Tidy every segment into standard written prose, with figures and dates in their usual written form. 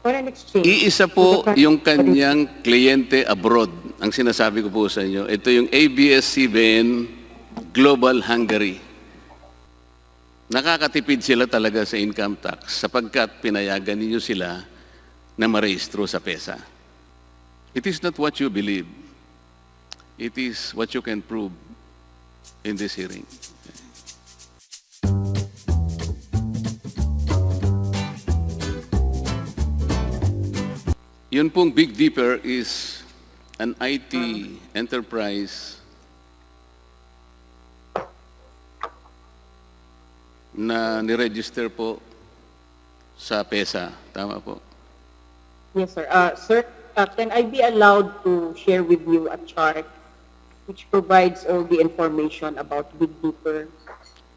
Foreign exchange. Iisa po yung kanyang kliyente abroad. Ang sinasabi ko po sa inyo, ito yung ABS-CBN Global Hungary. Nakakatipid sila talaga sa income tax sapagkat pinayagan ninyo sila na marehistro sa PESA. It is not what you believe. It is what you can prove in this hearing. Yun pong Big Dipper is an IT enterprise na niregister po sa PESA. Tama po? Yes, sir. Sir, can I be allowed to share with you a chart which provides all the information about Big Dipper?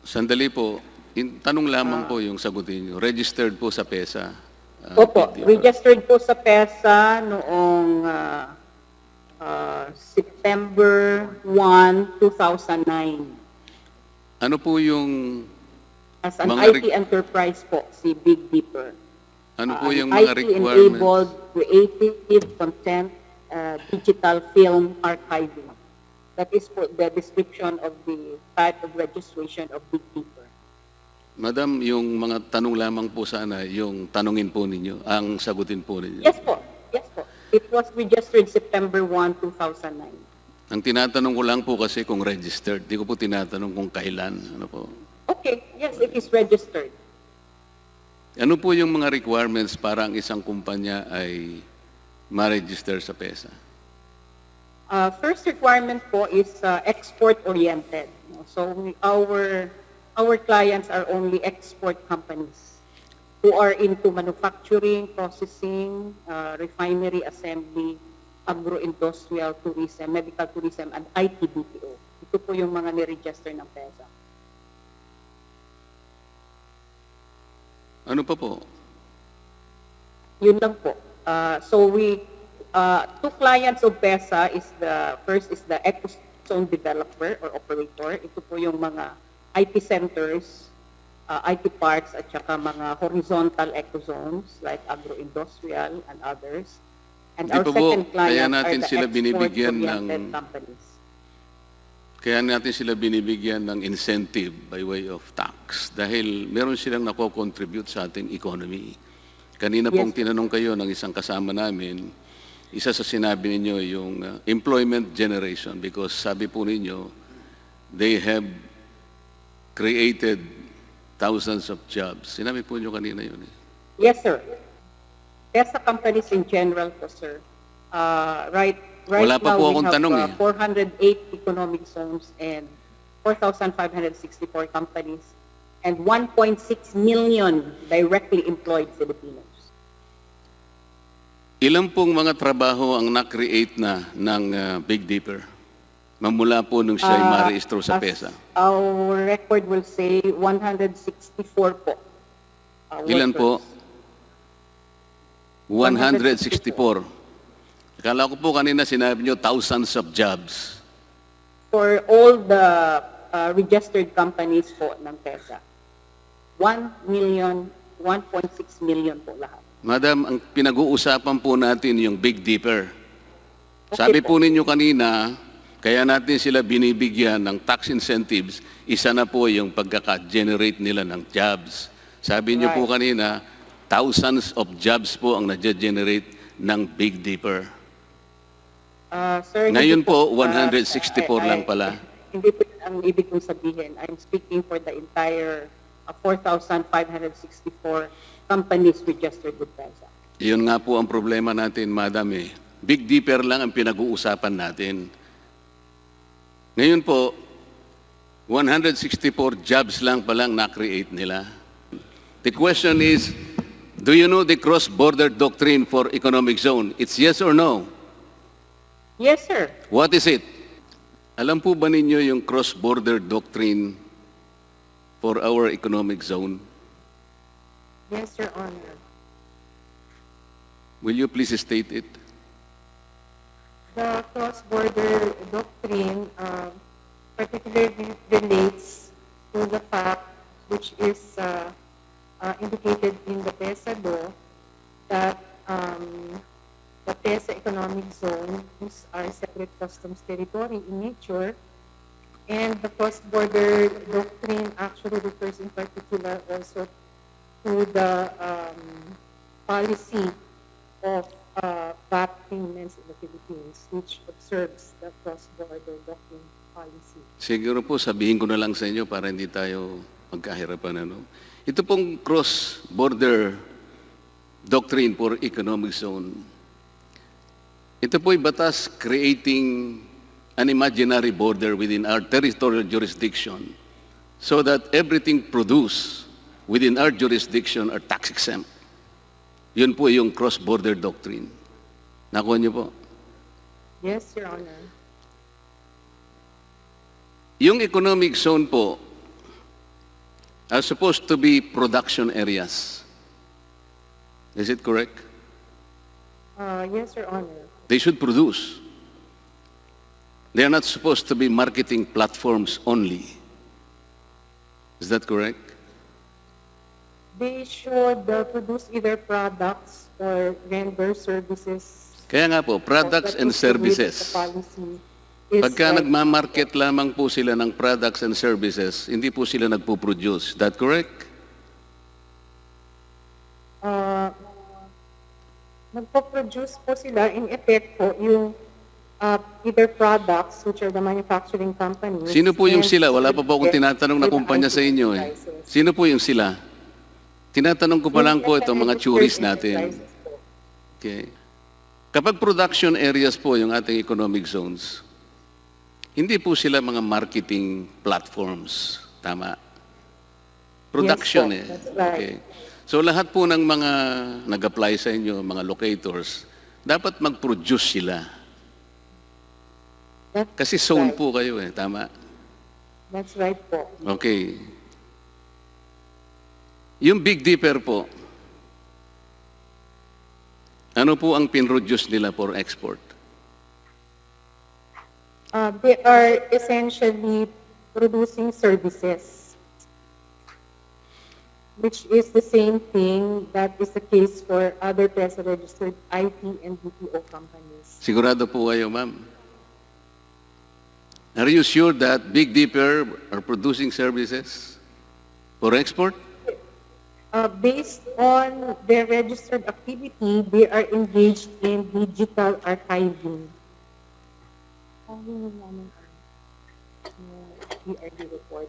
Sandali po. Tanong lamang po yung sagutin nyo. Registered po sa PESA. Opo, Big Dipper. registered po sa PESA noong September 1, 2009. Ano po yung As an mga IT enterprise po, si Big Dipper. ano po yung mga IT-enabled requirements? creative content, digital film archiving. That is po the description of the type of registration of Big Dipper. Madam, yung mga tanong lamang po sana, yung tanungin po ninyo, ang sagutin po ninyo. Yes po. Yes po. It was registered September 1, 2009. Ang tinatanong ko lang po kasi kung registered. Di ko po tinatanong kung kailan. Ano po? Okay. Yes, it is registered. Ano po yung mga requirements para ang isang kumpanya ay ma-register sa PESA? First requirement po is export-oriented. So our clients are only export companies who are into manufacturing, processing, refinery, assembly, agro-industrial, tourism, medical tourism, and IT BPO. Ito po yung mga ni-register ng PESA. Ano pa po? Yun lang po. So two clients of PESA is first is the ecozone developer or operator. Ito po yung mga IT centers, IT parks, at saka mga horizontal ecozones like agro-industrial and others. And Di our pa po, second client kaya are natin the sila binibigyan export-oriented ng- companies. Kaya natin sila binibigyan ng incentive by way of tax dahil meron silang nako-contribute sa ating economy. Kanina pong tinanong kayo ng isang kasama namin, isa sa sinabi ninyo yung employment generation because sabi po ninyo, they have created thousands of jobs. Sinabi po nyo kanina yun eh. Yes, sir. PESA companies in general po, sir. Right Wala pa now po we akong have tanong eh. 408 economic zones and 4,564 companies and 1.6 million directly employed Filipinos. Ilan pong mga trabaho ang na-create na ng Big Dipper? Mamula po nung siya ay marehistro sa As PESA. Our record will say 164 po. Ilan po? workers. 164. Akala ko po kanina sinabi nyo thousands of jobs. For all the registered companies po ng PESA. 1 million, 1.6 million po lahat. Madam, ang pinag-uusapan po natin yung Big Dipper. Sabi po ninyo kanina, kaya natin sila binibigyan ng tax incentives, isa na po yung pagkaka-generate nila ng jobs. Sabi niyo po kanina, thousands of jobs po ang na-generate ng Big Dipper. Sir, Ngayon hindi po, 164 lang pala. Hindi po yun ang ibig kong sabihin. I'm speaking for the entire 4,564 companies registered with PESA. Iyon nga po ang problema natin, Madam eh. Big Dipper lang ang pinag-uusapan natin. Ngayon po, 164 jobs lang palang na-create nila. The question is, do you know the cross-border doctrine for economic zone? It's yes or no? Yes, sir. What is it? Alam po ba ninyo yung cross-border doctrine for our economic zone? Yes, Your Honor. Will you please state it? The cross-border doctrine particularly relates to the fact which is indicated in the PESA law that the PESA economic zones are separate customs territory in nature, and the cross-border doctrine actually refers in particular also to the policy of VAT payments in the Philippines, which observes the cross-border doctrine policy. Siguro po sabihin ko na lang sa inyo para hindi tayo magkahirapan. Ano? Ito pong cross-border doctrine for economic zone. Ito po'y batas creating an imaginary border within our territorial jurisdiction so that everything produced within our jurisdiction are tax exempt. Yun po yung cross-border doctrine. Nakuha niyo po? Yes, Your Honor. Yung economic zone po are supposed to be production areas. Is it correct? Yes, Your Honor. They should produce. They are not supposed to be marketing platforms only. Is that correct? They should produce either products or render services. Kaya nga po, products and services. Pagka nagmamarket lamang po sila ng products and services, hindi po sila nagpo-produce. Is that correct? Nagpo-produce po sila, in effect po, yung either products, which are the manufacturing companies. Sino po yung and sila? Wala pa po akong tinatanong na kumpanya sa inyo eh. Sino po yung sila? Tinatanong ko pa lang po itong mga tourists natin. Okay. Kapag production areas po yung ating economic zones, hindi po sila mga marketing platforms. Tama? Production Yes, eh. that's right. Okay. So lahat po ng mga nag-apply sa inyo, mga locators, dapat mag-produce sila. That's Kasi zone right. po kayo eh. Tama? That's right po. Okay. Yung Big Dipper po, ano po ang pinroduce nila for export? They are essentially producing services, which is the same thing that is the case for other PESA-registered IT and BPO companies. Sigurado po kayo, ma'am? Are you sure that Big Dipper are producing services for export? Based on their registered activity, they are engaged in digital archiving. ERD report.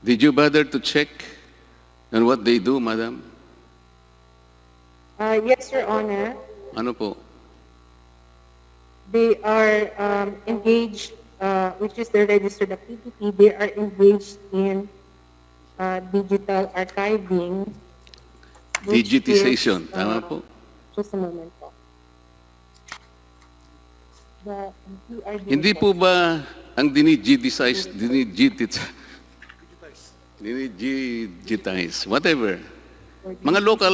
Did you bother to check on what they do, madam? Yes, Your Honor. Ano po? They are engaged, which is their registered activity, they are engaged in digital archiving. which Digitization. is, Tama po? Just a moment po. The PRD Hindi po ba ang dinigitize, whatever, mga local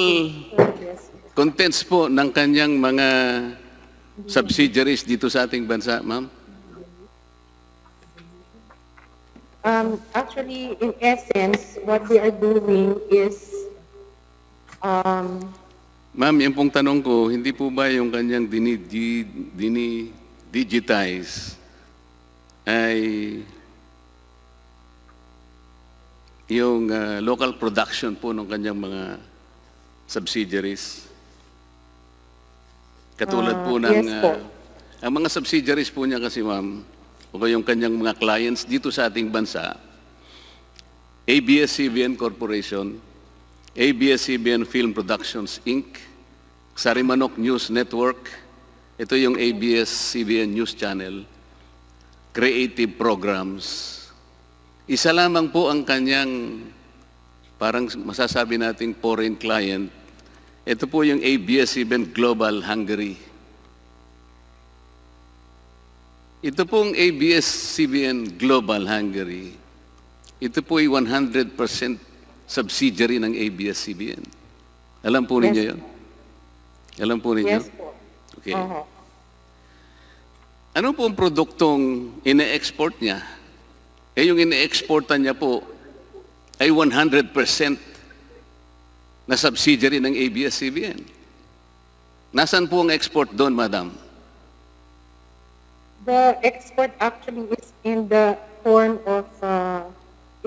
contents po ng kanyang mga subsidiaries dito sa ating bansa, ma'am? Actually, in essence, what they are doing is, Ma'am, yung pong tanong ko, hindi po ba yung kanyang digitize ay yung local production po ng kanyang mga subsidiaries? Katulad po ng yes po. ang mga subsidiaries po niya kasi, ma'am, o yung kanyang mga clients dito sa ating bansa, ABS-CBN Corporation, ABS-CBN Film Productions, Inc., Sarimanok News Network, ito yung ABS-CBN News Channel, Creative Programs. Isa lamang po ang kanyang, parang masasabi nating foreign client, ito po yung ABS-CBN Global Hungary. Ito pong ABS-CBN Global Hungary, ito po ay 100% subsidiary ng ABS-CBN. Alam po ninyo Yes. yun? Alam po ninyo? Yes po. Okay. Uh-huh. Ano po ang produktong ine-export niya? Eh yung ine-exportan niya po ay 100% na subsidiary ng ABS-CBN. Nasaan po ang export doon, madam? The export actually is in the form of,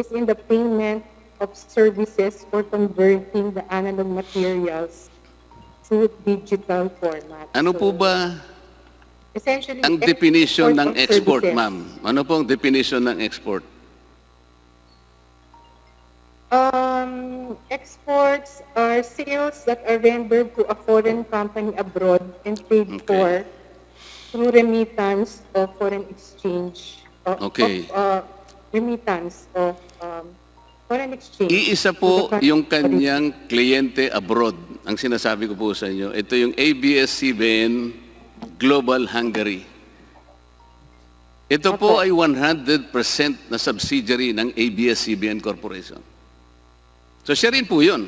is in the payment of services for converting the analog materials to digital format. Ano po So, ba essentially, ang definition ng of export, services. ma'am? Ano po ang definition ng export? Exports are sales that are rendered to a foreign company abroad and paid Okay. for through remittance of foreign exchange. Okay. Remittance of foreign exchange. Iisa to po the country. yung kanyang kliyente abroad. Ang sinasabi ko po sa inyo, ito yung ABS-CBN Global Hungary. Ito po Opo. ay 100% na subsidiary ng ABS-CBN Corporation. So siya rin po yun.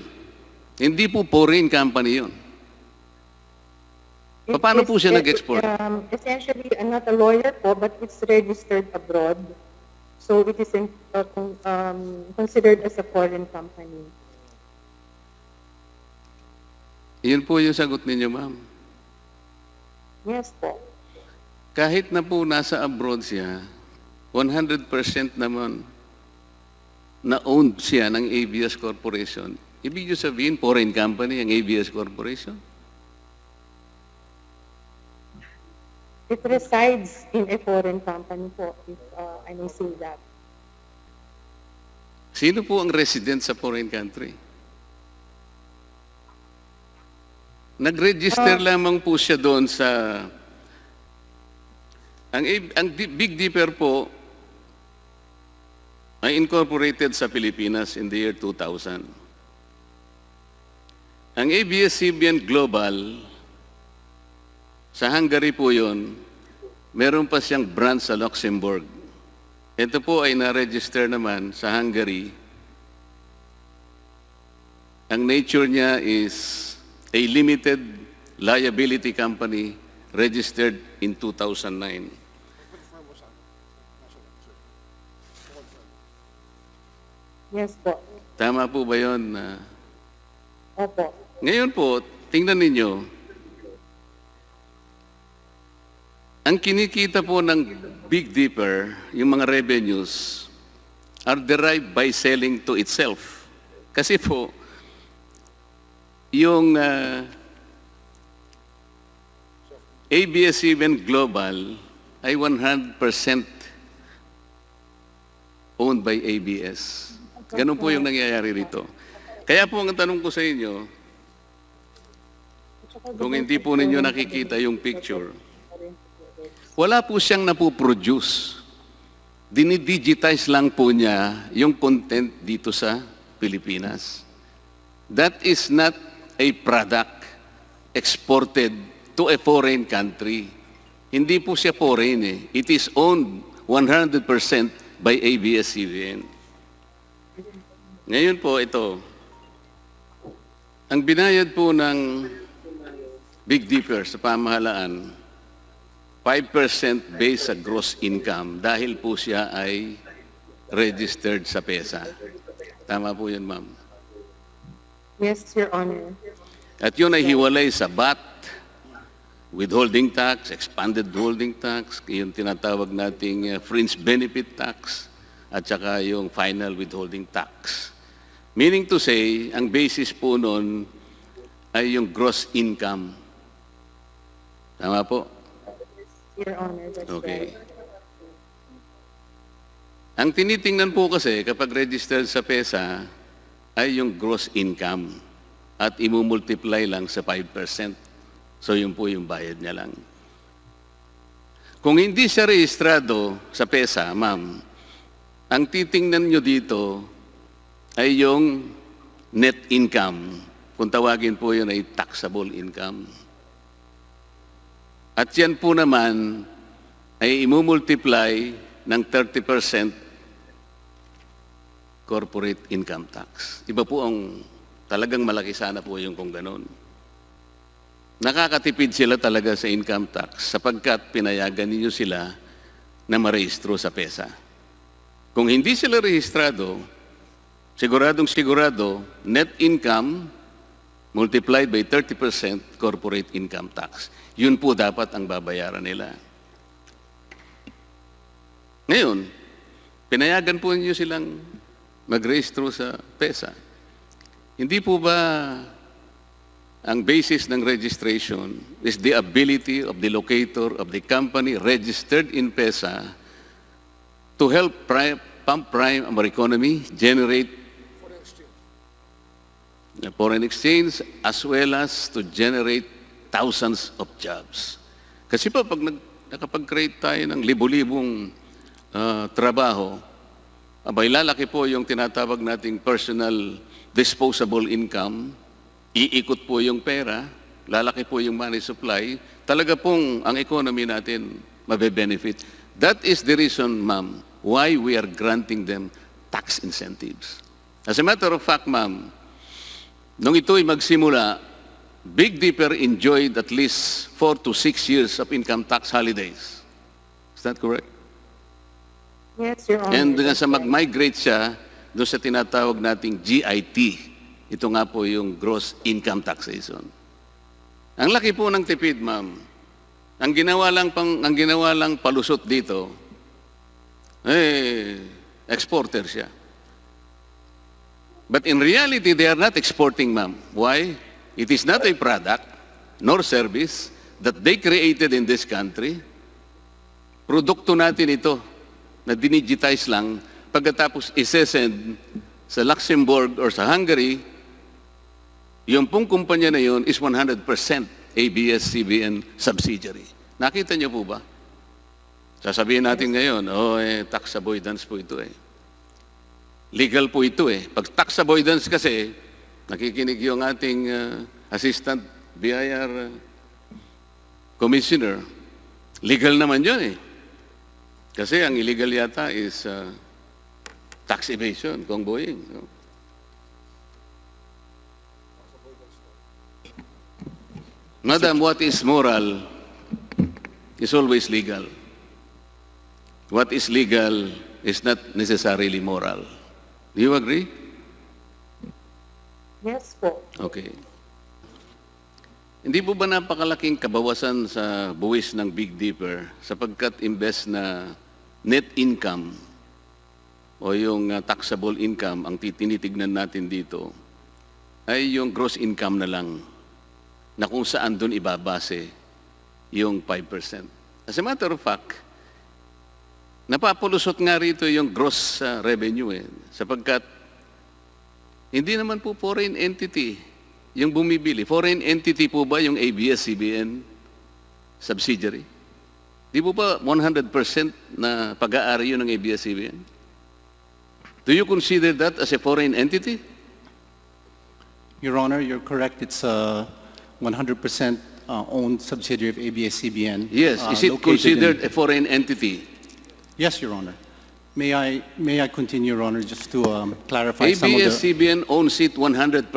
Hindi po foreign company yun. It Paano is, po siya nag-export? Essentially, I'm not a lawyer po, but it's registered abroad. So it is considered as a foreign company. Yun po yung sagot ninyo, ma'am. Yes po. Kahit na po nasa abroad siya, 100% naman na owned siya ng ABS Corporation. Ibig sabihin, foreign company ang ABS Corporation. It resides in a foreign company po, if I may say that. Sino po ang resident sa foreign country? Nag-register lamang po siya doon sa... Ang Big Dipper po ay incorporated sa Pilipinas in the year 2000. Ang ABS-CBN Global, sa Hungary po yun, meron pa siyang branch sa Luxembourg. Ito po ay na-register naman sa Hungary. Ang nature niya is a limited liability company registered in 2009. Yes po. Tama po ba yun? Opo. Ngayon po, tingnan ninyo, ang kinikita po ng Big Dipper, yung mga revenues, are derived by selling to itself. Kasi po, yung ABS-CBN Global ay 100% owned by ABS. Ganun po yung nangyayari rito. Kaya po ang tanong ko sa inyo, kung hindi po ninyo nakikita yung picture, wala po siyang napoproduce. Dinidigitize lang po niya yung content dito sa Pilipinas. That is not a product exported to a foreign country. Hindi po siya foreign eh. It is owned 100% by ABS-CBN. Ngayon po ito, ang binayad po ng Big Dipper sa pamahalaan, 5% based sa gross income dahil po siya ay registered sa PESA. Tama po yun, ma'am. Yes, Your Honor. At yun ay hiwalay sa VAT, withholding tax, expanded withholding tax, yung tinatawag nating fringe benefit tax, at saka yung final withholding tax. Meaning to say, ang basis po nun ay yung gross income. Tama po? Your Honor, that's Okay. right. Ang tinitingnan po kasi kapag registered sa PESA ay yung gross income at imumultiply lang sa 5%. So yun po yung bayad niya lang. Kung hindi siya rehistrado sa PESA, ma'am, ang titingnan nyo dito ay yung net income. Kung tawagin po yun ay taxable income. At yan po naman ay imumultiply ng 30% corporate income tax. Iba po ang talagang malaki sana po yung kung ganun. Nakakatipid sila talaga sa income tax sapagkat pinayagan ninyo sila na marehistro sa PESA. Kung hindi sila rehistrado, siguradong sigurado, net income multiplied by 30% corporate income tax. Yun po dapat ang babayaran nila. Ngayon, pinayagan po niyo silang mag-rehistro sa PESA. Hindi po ba ang basis ng registration is the ability of the locator of the company registered in PESA to help pump prime our economy, generate foreign exchange, as well as to generate thousands of jobs. Kasi po, pag nakapag-create tayo ng libo-libong trabaho, abay lalaki po yung tinatawag nating personal disposable income, iikot po yung pera, lalaki po yung money supply, talaga pong ang economy natin mabe-benefit. That is the reason, ma'am, why we are granting them tax incentives. As a matter of fact, ma'am, nung ito'y magsimula, Big Dipper enjoyed at least 4 to 6 years of income tax holidays. Is that correct? Yes, Your Honor. And sa mag-migrate siya doon sa tinatawag nating GIT. Ito nga po yung gross income taxation. Ang laki po ng tipid, ma'am. Ang ginawa lang palusot dito, exporter siya. But in reality, they are not exporting, ma'am. Why? It is not a product nor service that they created in this country. Produkto natin ito na dinigitize lang, pagkatapos isesend sa Luxembourg or sa Hungary, yung pong kumpanya na yun is 100% ABS-CBN subsidiary. Nakita niyo po ba? Sasabihin natin ngayon, tax avoidance po ito eh. Legal po ito eh. Pag tax avoidance kasi, nakikinig yung ating Assistant BIR Commissioner, legal naman yun eh. Kasi ang illegal yata is tax evasion, Cong Boying. No? Madam, what is moral is always legal. What is legal is not necessarily moral. Do you agree? Yes po. Okay. Hindi po ba napakalaking kabawasan sa buwis ng Big Dipper sapagkat imbes na net income o yung taxable income ang tinitignan natin dito ay yung gross income na lang na kung saan doon ibabase yung 5%. As a matter of fact, napapulusot nga rito yung gross revenue sapagkat hindi naman po foreign entity yung bumibili. Foreign entity po ba yung ABS-CBN subsidiary? Di po ba 100% na pag-aari yun ng ABS-CBN? Do you consider that as a foreign entity? Your Honor, you're correct. It's a 100% owned subsidiary of ABS-CBN. Yes. Is it considered a foreign entity? Yes, Your Honor. May I continue, Your Honor, just to clarify some of the... ABS-CBN owns it 100%.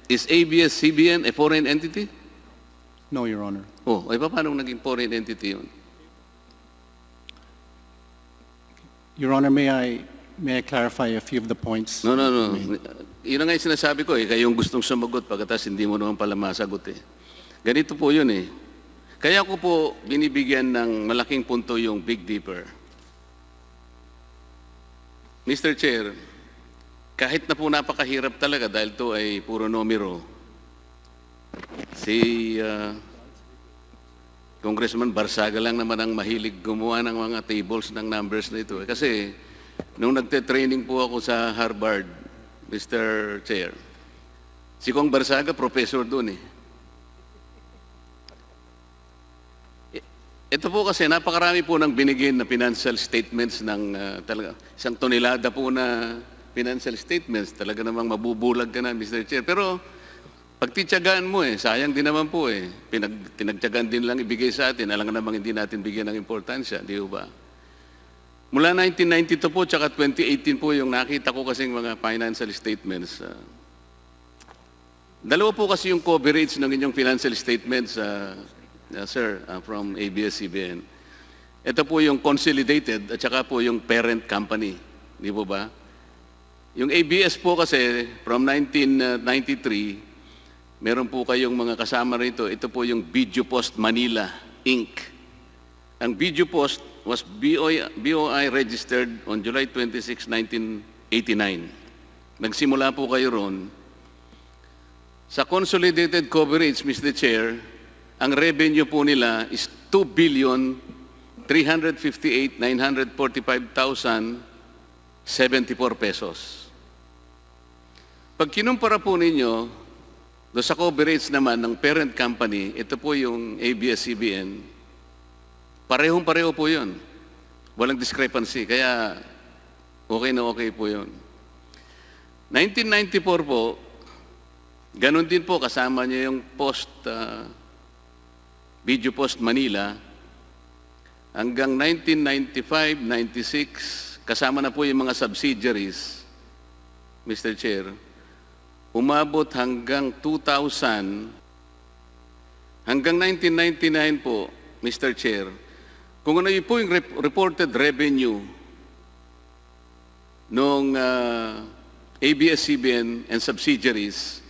Is ABS-CBN a foreign entity? No, Your Honor. Oh, ay paano naging foreign entity yun? Your Honor, may I clarify a few of the points? No. Yun ang nga yung sinasabi ko eh. Kayong gustong sumagot pagkatas hindi mo naman pala masagot eh. Ganito po yun eh. Kaya ko po binibigyan ng malaking punto yung Big Dipper. Mr. Chair, kahit na po napakahirap talaga dahil to ay puro numero, si Congressman Barsaga lang naman ang mahilig gumawa ng mga tables ng numbers na ito. Kasi nung nagte-training po ako sa Harvard, Mr. Chair, si Kong Barsaga, professor doon eh. Ito po kasi napakarami po ng binigyan na financial statements ng talaga, 1 tonelada po na financial statements. Talaga namang mabubulag ka na, Mr. Chair. Pero pag tityagaan mo sayang din naman po tinagtyagaan din lang ibigay sa atin. Alam nga namang hindi natin bigyan ng importansya, di ba? Mula 1992 po, tsaka 2018 po yung nakita ko kasing mga financial statements. Dalawa po kasi yung coverage ng inyong financial statements, sir, from ABS-CBN. Ito po yung consolidated at saka po yung parent company. Di po ba? Yung ABS po kasi from 1993 meron po kayong mga kasama rito. Ito po yung Video Post Manila, Inc. Ang Video Post was BOI registered on July 26, 1989. Nagsimula po kayo ron. Sa consolidated coverage, Mr. Chair, ang revenue po nila is 2,358,945,074 pesos. Pag kinumpara po ninyo, do sa coverage naman ng parent company, ito po yung ABS-CBN, parehong-pareho po yun. Walang discrepancy, kaya okay na okay po yun. 1994 po, ganun din po, kasama niya yung Video Post Manila, hanggang 1995, 96, kasama na po yung mga subsidiaries, Mr. Chair, umabot hanggang 2000, hanggang 1999 po, Mr. Chair, kung ano po yung reported revenue nung ABS-CBN and subsidiaries,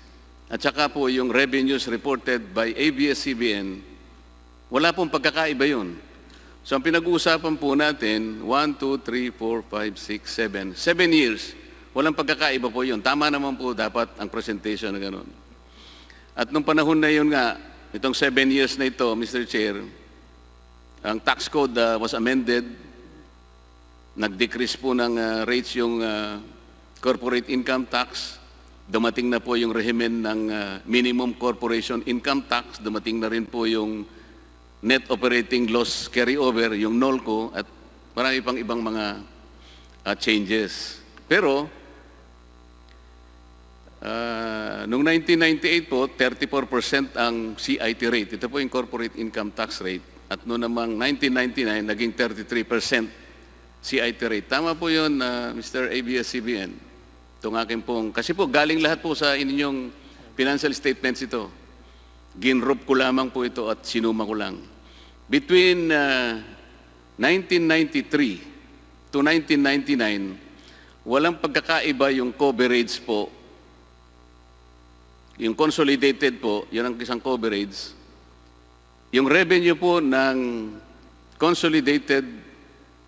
at saka po yung revenues reported by ABS-CBN, wala pong pagkakaiba yun. So ang pinag-uusapan po natin, 1, 2, 3, 4, 5, 6, 7, 7 years, walang pagkakaiba po yun. Tama naman po dapat ang presentation na gano'n. At nung panahon na yun nga, itong 7 years na ito, Mr. Chair, ang tax code was amended, nag-decrease po ng rates yung corporate income tax, dumating na po yung rehimen ng minimum corporation income tax, dumating na rin po yung net operating loss carryover, yung NOLCO, at marami pang ibang mga changes. Pero, noong 1998 po, 34% ang CIT rate. Ito po yung corporate income tax rate. At noong namang 1999, naging 33% CIT rate. Tama po yun, Mr. ABS-CBN. Itong aking pong, kasi po galing lahat po sa inyong financial statements ito. Ginroup ko lamang po ito at sinuma ko lang. Between 1993 to 1999, walang pagkakaiba yung coverage po. Yung consolidated po, yun ang isang coverage. Yung revenue po ng consolidated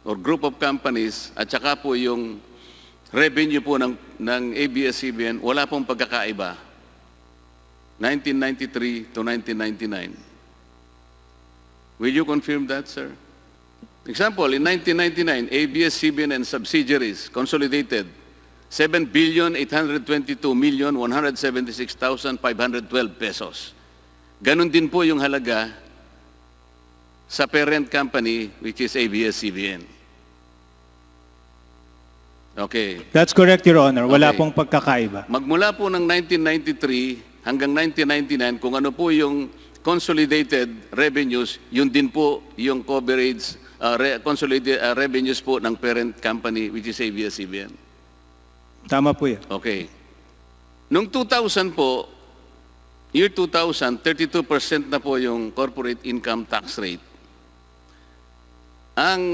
or group of companies at saka po yung revenue po ng ABS-CBN, wala pong pagkakaiba. 1993 to 1999. Will you confirm that, sir? Example, in 1999, ABS-CBN and subsidiaries consolidated 7,822,176,512 pesos. Ganon din po yung halaga sa parent company, which is ABS-CBN. Okay. That's correct, Your Honor. Wala Okay. pong pagkakaiba. Magmula po ng 1993 hanggang 1999, kung ano po yung consolidated revenues, yun din po yung coverage, consolidated revenues po ng parent company, which is ABS-CBN. Tama po yan. Okay. Noong 2000 po, year 2000, 32% na po yung corporate income tax rate. Ang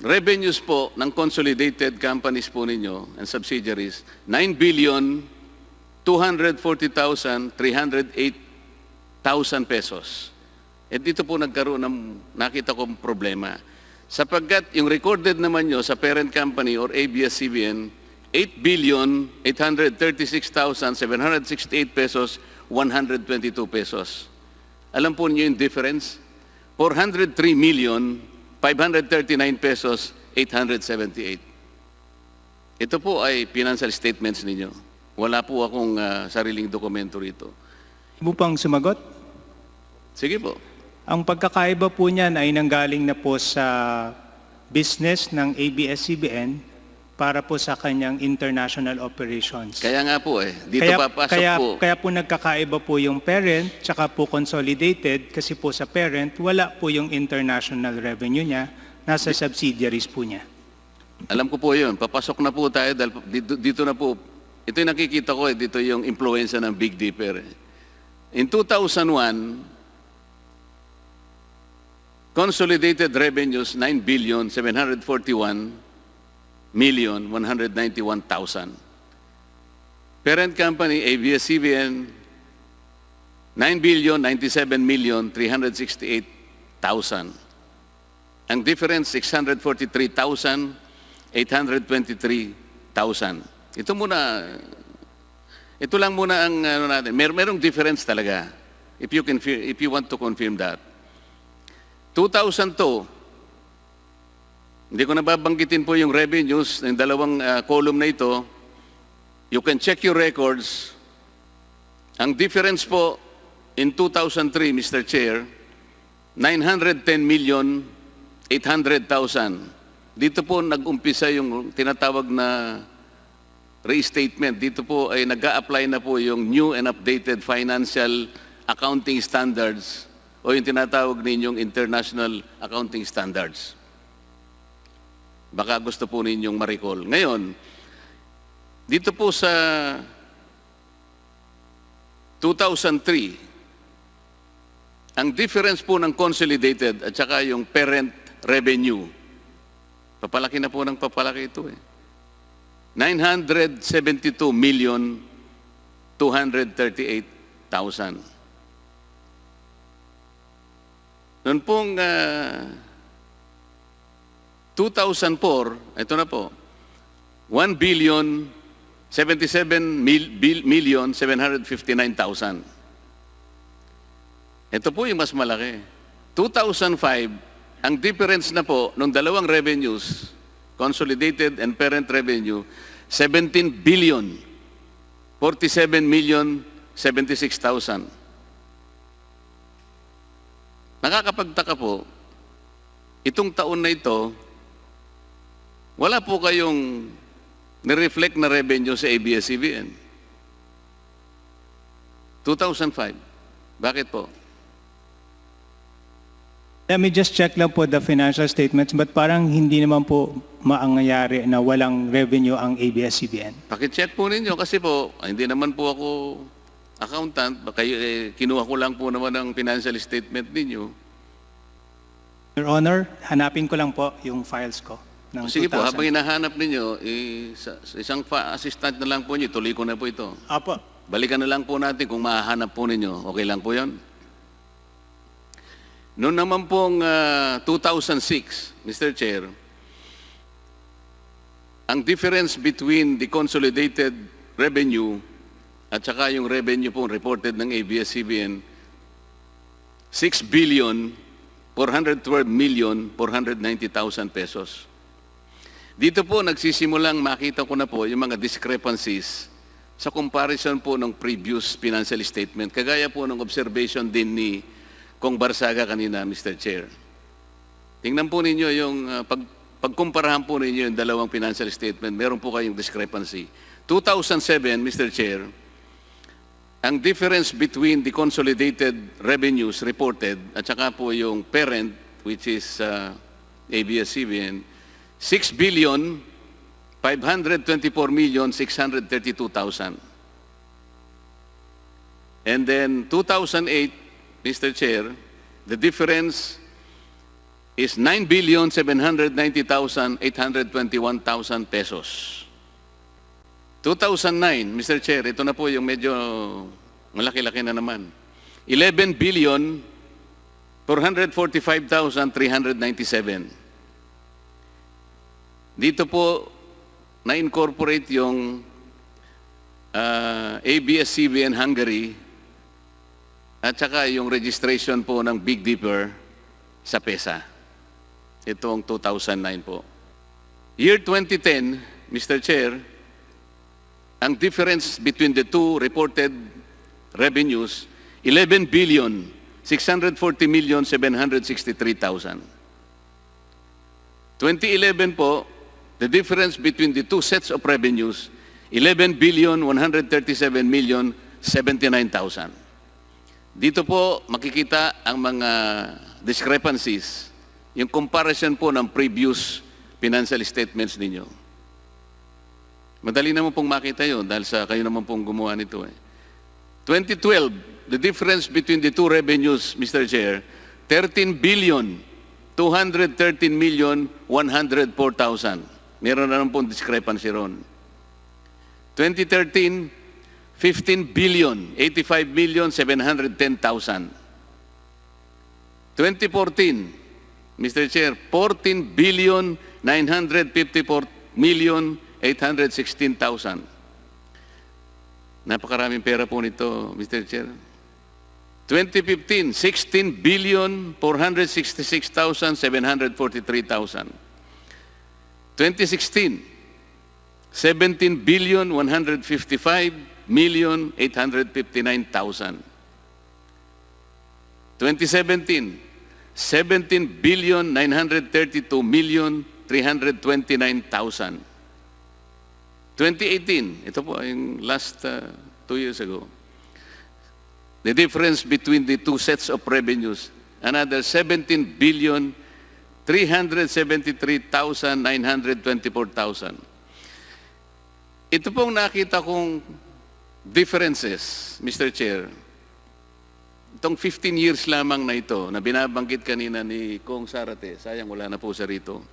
revenues po ng consolidated companies po ninyo and subsidiaries, 9,240,308,000 pesos. At dito po nagkaroon ng nakita kong problema. Sapagkat yung recorded naman nyo sa parent company or ABS-CBN, 8,836,768 pesos, 122 pesos. Alam po niyo yung difference? 403,539 pesos, 878. Ito po ay financial statements ninyo. Wala po akong sariling dokumento rito. Mo pang sumagot? Sige po. Ang pagkakaiba po niyan ay nanggaling na po sa business ng ABS-CBN para po sa kanyang international operations. Kaya nga po dito papasok po. Kaya po nagkakaiba po yung parent tsaka po consolidated kasi po sa parent wala po yung international revenue niya, nasa subsidiaries po niya. Alam ko po yun. Papasok na po tayo dahil dito na po. Ito yung nakikita ko dito yung influensya ng Big Dipper. In 2001, consolidated revenues 9,741,191,000. Parent company ABS-CBN 9,097,368,000. Ang difference, 643,823,000. Ito lang muna ang ano natin. Merong difference talaga. If you want to confirm that. 2002, hindi ko nababanggitin po yung revenues ng dalawang column na ito. You can check your records. Ang difference po in 2003, Mr. Chair, 910,800,000. Dito po nag-umpisa yung tinatawag na restatement. Dito po ay nag-a-apply na po yung new and updated financial accounting standards o yung tinatawag ninyong international accounting standards. Baka gusto po ninyong ma-recall. Ngayon, dito po sa 2003, ang difference po ng consolidated at saka yung parent revenue, papalaki na po ng papalaki ito eh. 972,238,000. Noon pong 2004, ito na po, 1,077,759,000. Ito po yung mas malaki. 2005, ang difference na po ng dalawang revenues, consolidated and parent revenue, 17,047,076,000. Nakakapagtaka po, itong taon na ito, wala po kayong nireflect na revenue sa ABS-CBN. 2005. Bakit po? Let me just check lang po the financial statements, but parang hindi naman po maangyayari na walang revenue ang ABS-CBN. Pakicheck po ninyo kasi po, hindi naman po ako accountant, kinuha ko lang po naman ang financial statement ninyo. Your Honor, hanapin ko lang po yung files ko. Ng Sige 2000. po, habang hinahanap ninyo, sa isang assistant na lang po niyo, tuloy ko na po ito. Apo. Balikan na lang po natin kung mahahanap po ninyo. Okay lang po yan? Noon naman pong 2006, Mr. Chair, ang difference between the consolidated revenue at saka yung revenue pong reported ng ABS-CBN, 6,412,490,000 pesos. Dito po nagsisimulang makita ko na po yung mga discrepancies sa comparison po ng previous financial statement. Kagaya po ng observation din ni Kong Barsaga kanina, Mr. Chair. Tingnan po ninyo yung pagkumparahan po ninyo yung dalawang financial statement, meron po kayong discrepancy. 2007, Mr. Chair, ang difference between the consolidated revenues reported at saka po yung parent, which is ABS-CBN, 6,524,632,000. And then 2008, Mr. Chair, the difference is 9,790,821,000 pesos. 2009, Mr. Chair, ito na po yung medyo malaki-laki na naman. 11,445,397. Dito po na-incorporate yung ABS-CBN Hungary at saka yung registration po ng Big Dipper sa PESA. Ito ang 2009 po. Year 2010, Mr. Chair, ang difference between the two reported revenues, 11,640,763,000. 2011 po, the difference between the two sets of revenues, 11,137,079,000. Dito po makikita ang mga discrepancies, yung comparison po ng previous financial statements ninyo. Madali naman pong makita yun dahil sa kayo naman pong gumawa nito. 2012, the difference between the two revenues, Mr. Chair, 13,213,104,000. Meron na naman pong discrepancy ron. 2013, 15,085,710,000. 2014, Mr. Chair, 14,954,816,000. Napakaraming pera po nito, Mr. Chair. 2015, 16,466,743,000. 2016, 17,155,859,000. 2017, 17,932,329,000. 2018, ito po yung last 2 years ago. The difference between the two sets of revenues, another 17,373,924,000. Ito pong nakita kong differences, Mr. Chair. Itong 15 years lamang na ito, na binabanggit kanina ni Cong Sarate, sayang wala na po sa rito,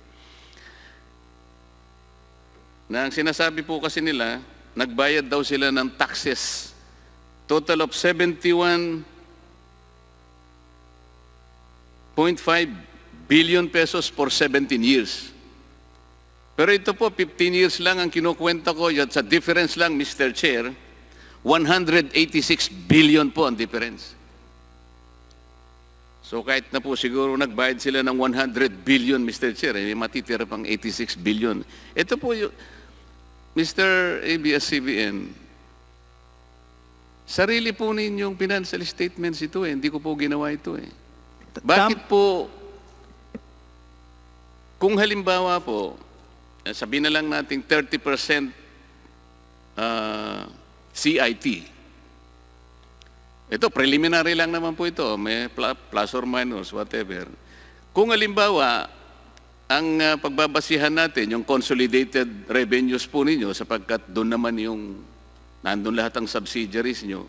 na ang sinasabi po kasi nila, nagbayad daw sila ng taxes, total of 71.5 billion pesos for 17 years. Pero ito po, 15 years lang ang kinukwenta ko, at sa difference lang, Mr. Chair, 186 billion po ang difference. So kahit na po siguro nagbayad sila ng 100 billion, Mr. Chair, may matitira pang 86 billion. Ito po yung, Mr. ABS-CBN, sarili po ninyong financial statements ito eh. Hindi ko po ginawa ito eh. Bakit po, kung halimbawa po, sabihin na lang natin 30% CIT. Ito, preliminary lang naman po ito. May plus or minus, whatever. Kung halimbawa, ang pagbabasihan natin, yung consolidated revenues po ninyo, sapagkat doon naman yung, nandun lahat ang subsidiaries nyo,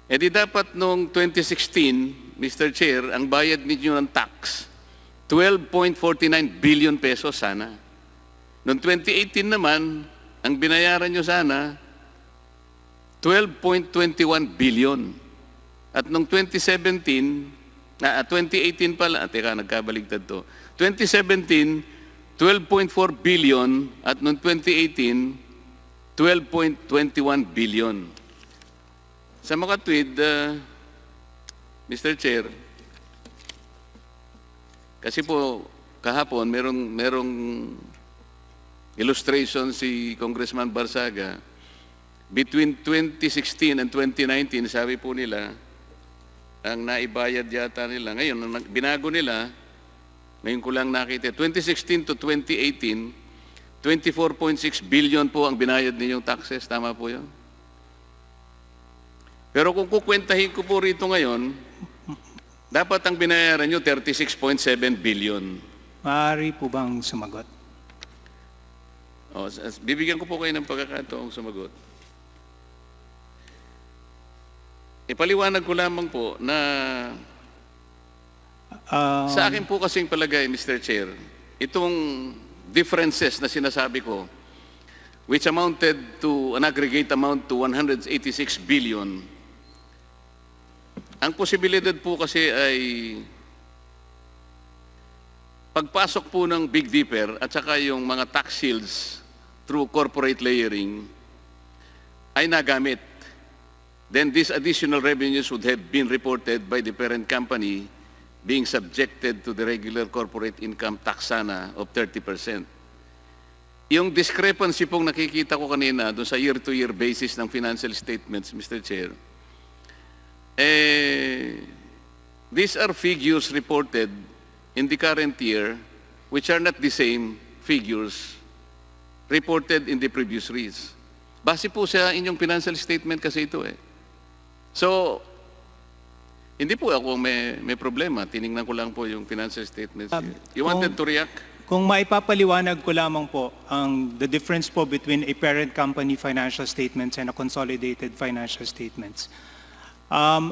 edi dapat noong 2016, Mr. Chair, ang bayad ninyo ng tax, 12.49 billion pesos sana. Noong 2018 naman, ang binayaran nyo sana, 12.21 billion. At noong 2018 pala, teka, nagkabaligtad to. 2017, 12.4 billion at noong 2018, 12.21 billion. Sa makatwid, Mr. Chair, kasi po kahapon merong illustration si Congressman Barsaga. Between 2016 and 2019, sabi po nila, ang naibayad yata nila. Ngayon, binago nila, ngayon ko lang nakita, 2016 to 2018, 24.6 billion po ang binayad ninyong taxes. Tama po yun? Pero kung kukwentahin ko po rito ngayon, dapat ang binayaran nyo 36.7 billion. Maaari po bang sumagot? Bibigyan ko po kayo ng pagkakataong sumagot. Ipaliwanag ko lamang po na sa akin po kasing palagay, Mr. Chair, itong differences na sinasabi ko, which amounted to an aggregate amount to 186 billion, ang posibilidad po kasi ay pagpasok po ng Big Dipper at saka yung mga tax shields through corporate layering ay nagamit. Then these additional revenues would have been reported by the parent company being subjected to the regular corporate income tax sana of 30%. Yung discrepancy pong nakikita ko kanina doon sa year-to-year basis ng financial statements, Mr. Chair, these are figures reported in the current year which are not the same figures reported in the previous years. Base po sa inyong financial statement kasi ito eh. So, hindi po ako may problema. Tiningnan ko lang po yung financial statements. You wanted to react? Kung maipapaliwanag ko lamang po the difference po between a parent company financial statements and a consolidated financial statements.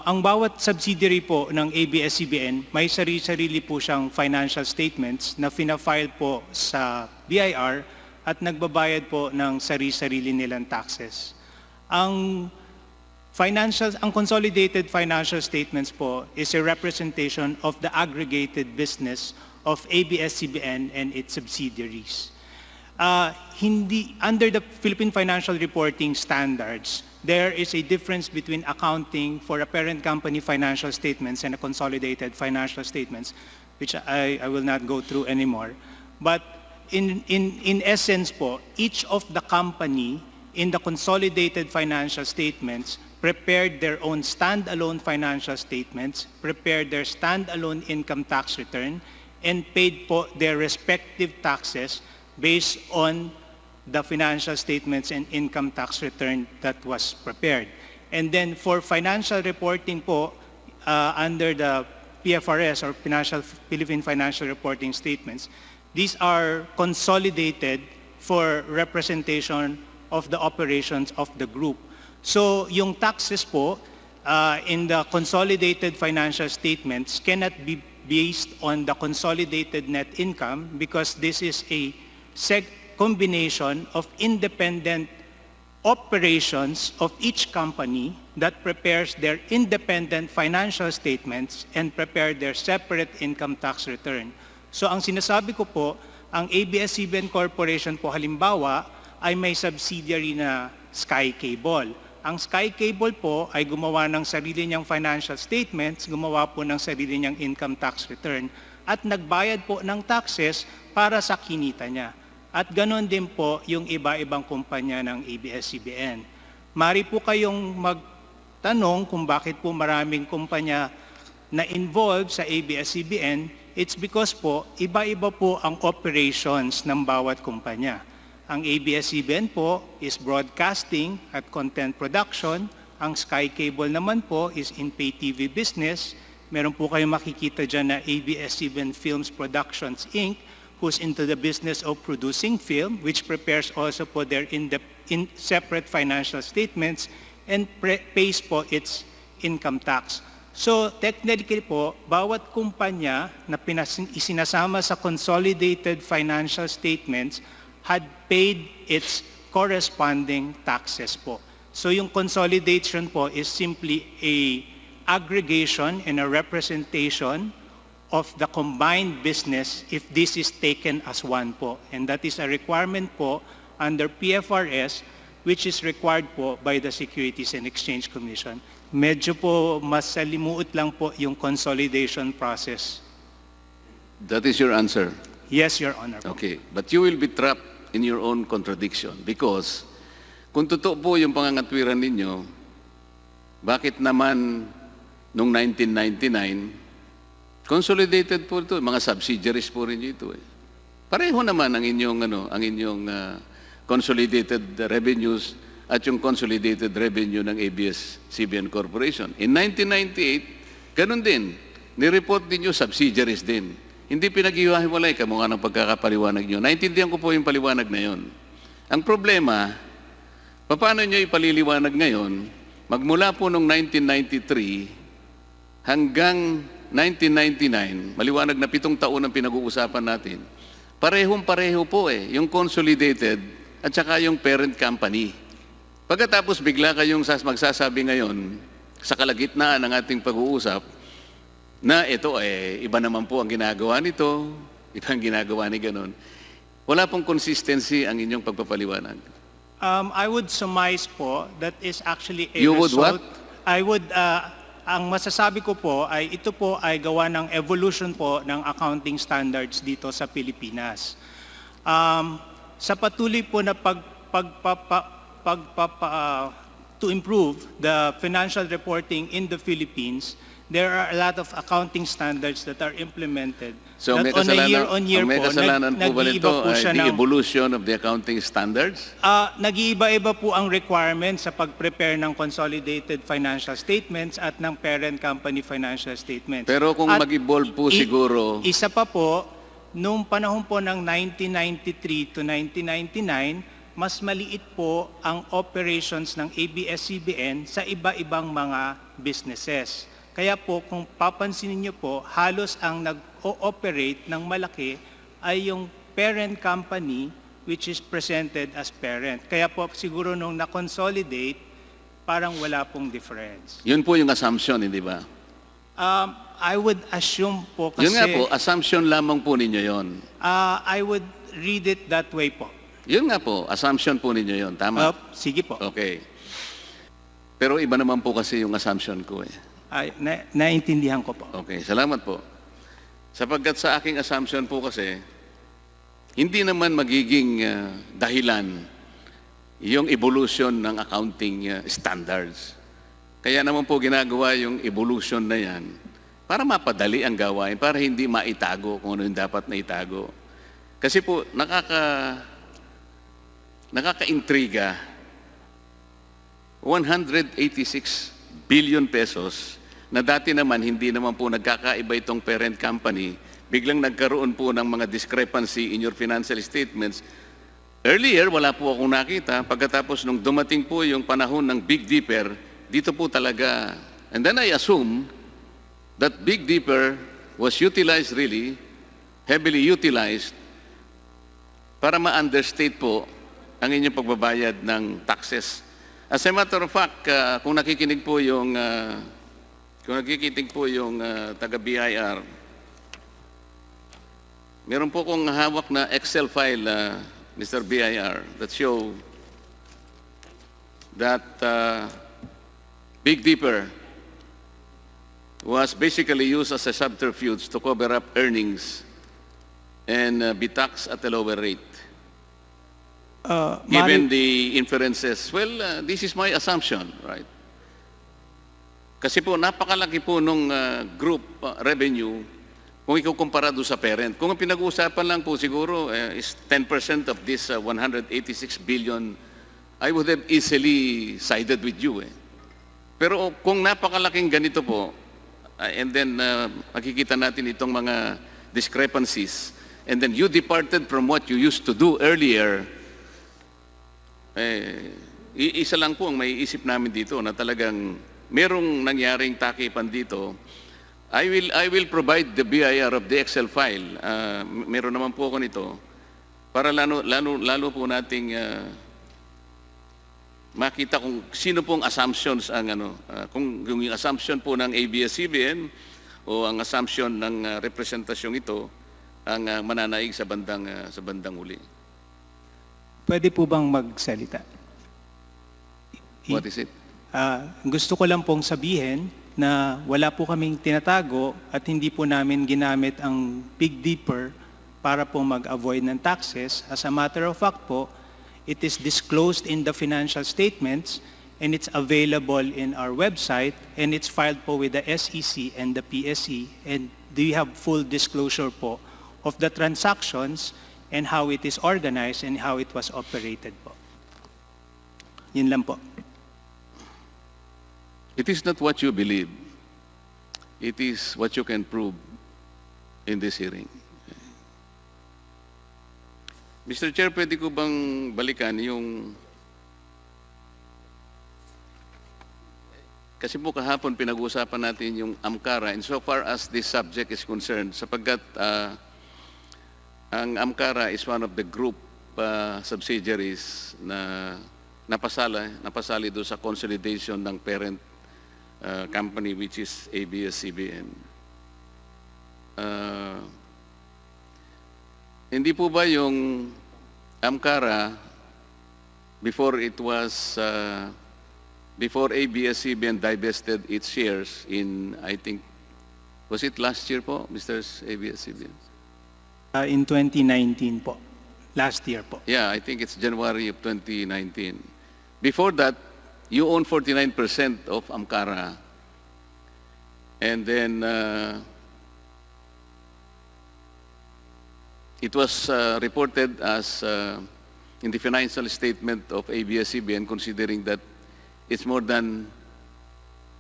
Ang bawat subsidiary po ng ABS-CBN, may sarili-sarili po siyang financial statements na fina-file po sa BIR at nagbabayad po ng sarili-sarili nilang taxes. Ang Ang consolidated financial statements po is a representation of the aggregated business of ABS-CBN and its subsidiaries. Under the Philippine Financial Reporting Standards, there is a difference between accounting for a parent company financial statements and a consolidated financial statements, which I will not go through anymore. But in essence po, each of the company in the consolidated financial statements prepared their own standalone financial statements, prepared their standalone income tax return, and paid po their respective taxes based on the financial statements and income tax return that was prepared. And then for financial reporting po, under the PFRS or Philippine Financial Reporting Statements, these are consolidated for representation of the operations of the group. So yung taxes po in the consolidated financial statements cannot be based on the consolidated net income because this is a combination of independent operations of each company that prepares their independent financial statements and prepare their separate income tax return. So ang sinasabi ko po, ang ABS-CBN Corporation po halimbawa ay may subsidiary na Sky Cable. Ang Sky Cable po ay gumawa ng sarili niyang financial statements, gumawa po ng sarili niyang income tax return, at nagbayad po ng taxes para sa kinita niya. At ganon din po yung iba-ibang kumpanya ng ABS-CBN. Mari po kayong magtanong kung bakit po maraming kumpanya na involved sa ABS-CBN. It's because po, iba-iba po ang operations ng bawat kumpanya. Ang ABS-CBN po is broadcasting at content production. Ang Sky Cable naman po is in pay TV business. Meron po kayong makikita dyan na ABS-CBN Films Productions Inc., who's into the business of producing film, which prepares also po their separate financial statements and pays po its income tax. So technically po, bawat kumpanya na isinasama sa consolidated financial statements had paid its corresponding taxes po. So yung consolidation po is simply a aggregation and a representation of the combined business if this is taken as one po. And that is a requirement po under PFRS, which is required po by the Securities and Exchange Commission. Medyo po mas salimuot lang po yung consolidation process. That is your answer. Yes, Your Honor. Okay, but you will be trapped in your own contradiction because kung totoo po yung pangangatwiran ninyo, bakit naman noong 1999, consolidated po ito, mga subsidiaries po rin ito eh. Pareho naman ang inyong consolidated revenues at yung consolidated revenue ng ABS-CBN Corporation. In 1998, ganun din. Nireport din yung subsidiaries din. Hindi pinag-iwahiwalay kamukha ng pagkakapaliwanag nyo. Naintindihan ko po yung paliwanag na yun. Ang problema, paano nyo ipaliliwanag ngayon, magmula po noong 1993 hanggang 1999, maliwanag na 7 taon ang pinag-uusapan natin, parehong-pareho po eh, yung consolidated at saka yung parent company. Pagkatapos bigla kayong magsasabi ngayon, sa kalagitnaan ng ating pag-uusap, na ito iba naman po ang ginagawa nito, iba ang ginagawa ni ganon. Wala pong consistency ang inyong pagpapaliwanag. I would surmise po that is actually a You would result. what? I would, ang masasabi ko po ay ito po ay gawa ng evolution po ng accounting standards dito sa Pilipinas. Sa patuloy po na to improve the financial reporting in the Philippines, there are a lot of accounting standards that are implemented. So that on a year-on-year may po, kasalanan po ba nito nag-iiba po siya the ng evolution of the accounting standards? nag-iiba-iba po ang requirements sa pag-prepare ng consolidated financial statements at ng parent company financial statements. Pero kung At mag-evolve po siguro, isa pa po, nung panahon po ng 1993 to 1999, mas maliit po ang operations ng ABS-CBN sa iba-ibang mga businesses. Kaya po, kung papansinin niyo po, halos ang nag-ooperate ng malaki ay yung parent company which is presented as parent. Kaya po, siguro nung na-consolidate, parang wala pong difference. Yun po yung assumption, hindi ba? I would assume po kasi... Yun nga po, assumption lamang po ninyo yon. I would read it that way po. Yun nga po, assumption po ninyo yon. Tama? Sige po. Okay. Pero iba naman po kasi yung assumption ko eh. Naintindihan ko po. Okay, salamat po. Sapagkat sa aking assumption po kasi, hindi naman magiging dahilan yung evolution ng accounting standards. Kaya naman po ginagawa yung evolution na yan para mapadali ang gawain, para hindi maitago kung ano yung dapat na itago. Kasi po, nakaka-intriga, 186 billion pesos na dati naman hindi naman po nagkakaiba itong parent company, biglang nagkaroon po ng mga discrepancy in your financial statements. Earlier, wala po akong nakita. Pagkatapos nung dumating po yung panahon ng Big Dipper, dito po talaga. And then I assume that Big Dipper was utilized really, heavily utilized, para ma-understate po ang inyong pagbabayad ng taxes. As a matter of fact, kung nakikinig po yung taga-BIR, meron po kong hawak na Excel file, Mr. BIR, that show that Big Dipper was basically used as a subterfuge to cover up earnings and be taxed at a lower rate. Given the inferences, well, this is my assumption, right? Kasi po, napakalaki po nung group revenue kung ikukumpara doon sa parent. Kung ang pinag-uusapan lang po siguro is 10% of this 186 billion, I would have easily sided with you. Pero kung napakalaking ganito po, and then makikita natin itong mga discrepancies, and then you departed from what you used to do earlier, isa lang po ang may isip namin dito na talagang merong nangyaring takipan dito. I will provide the BIR of the Excel file. Meron naman po ako nito para lalo po nating makita kung sino pong assumptions ang kung yung assumption po ng ABS-CBN o ang assumption ng representasyong ito ang mananaig sa bandang uli. Pwede po bang magsalita? What is it? Gusto ko lang pong sabihin na wala po kaming tinatago at hindi po namin ginamit ang Big Dipper para po mag-avoid ng taxes. As a matter of fact po, it is disclosed in the financial statements and it's available in our website and it's filed po with the SEC and the PSE, and we have full disclosure po of the transactions and how it is organized and how it was operated po. Yun lang po. It is not what you believe. It is what you can prove in this hearing. Mr. Chair, pwede ko bang balikan yung... Kasi po kahapon pinag-uusapan natin yung AMCARA insofar as this subject is concerned, sapagkat ang AMCARA is one of the group subsidiaries na napasali doon sa consolidation ng parent company which is ABS-CBN. Hindi po ba yung AMCARA before ABS-CBN divested its shares in, I think, was it last year po, Mr. ABS-CBN? In 2019 po. Last year po. Yeah, I think it's January of 2019. Before that, you own 49% of AMCARA. And then it was reported as in the financial statement of ABS-CBN, considering that it's more than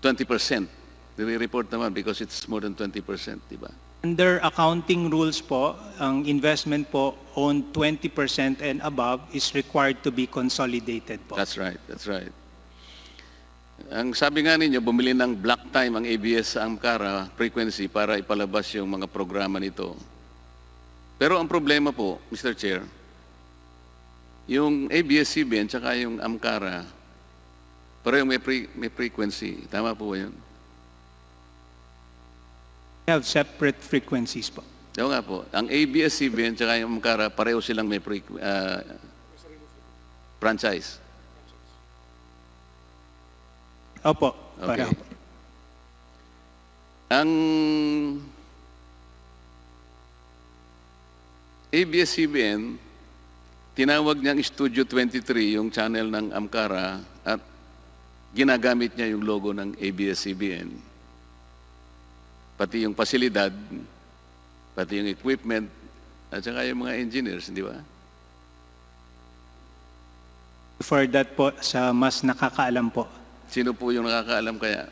20%. They report naman because it's more than 20%, di ba? Under accounting rules po, ang investment po owned 20% and above is required to be consolidated po. That's right, that's right. Ang sabi nga ninyo, bumili ng block time ang ABS sa AMCARA frequency para ipalabas yung mga programa nito. Pero ang problema po, Mr. Chair, yung ABS-CBN tsaka yung AMCARA, Pareho may frequency. Tama po ba yun? Have separate frequencies po. Oo nga po. Ang ABS-CBN at yung AMCARA, pareho silang may franchise. Opo, Okay. pareho. Ang ABS-CBN, tinawag niyang Studio 23 yung channel ng AMCARA at ginagamit niya yung logo ng ABS-CBN. Pati yung pasilidad, pati yung equipment, at saka yung mga engineers, di ba? For that po, sa mas nakakaalam po. Sino po yung nakakaalam kaya?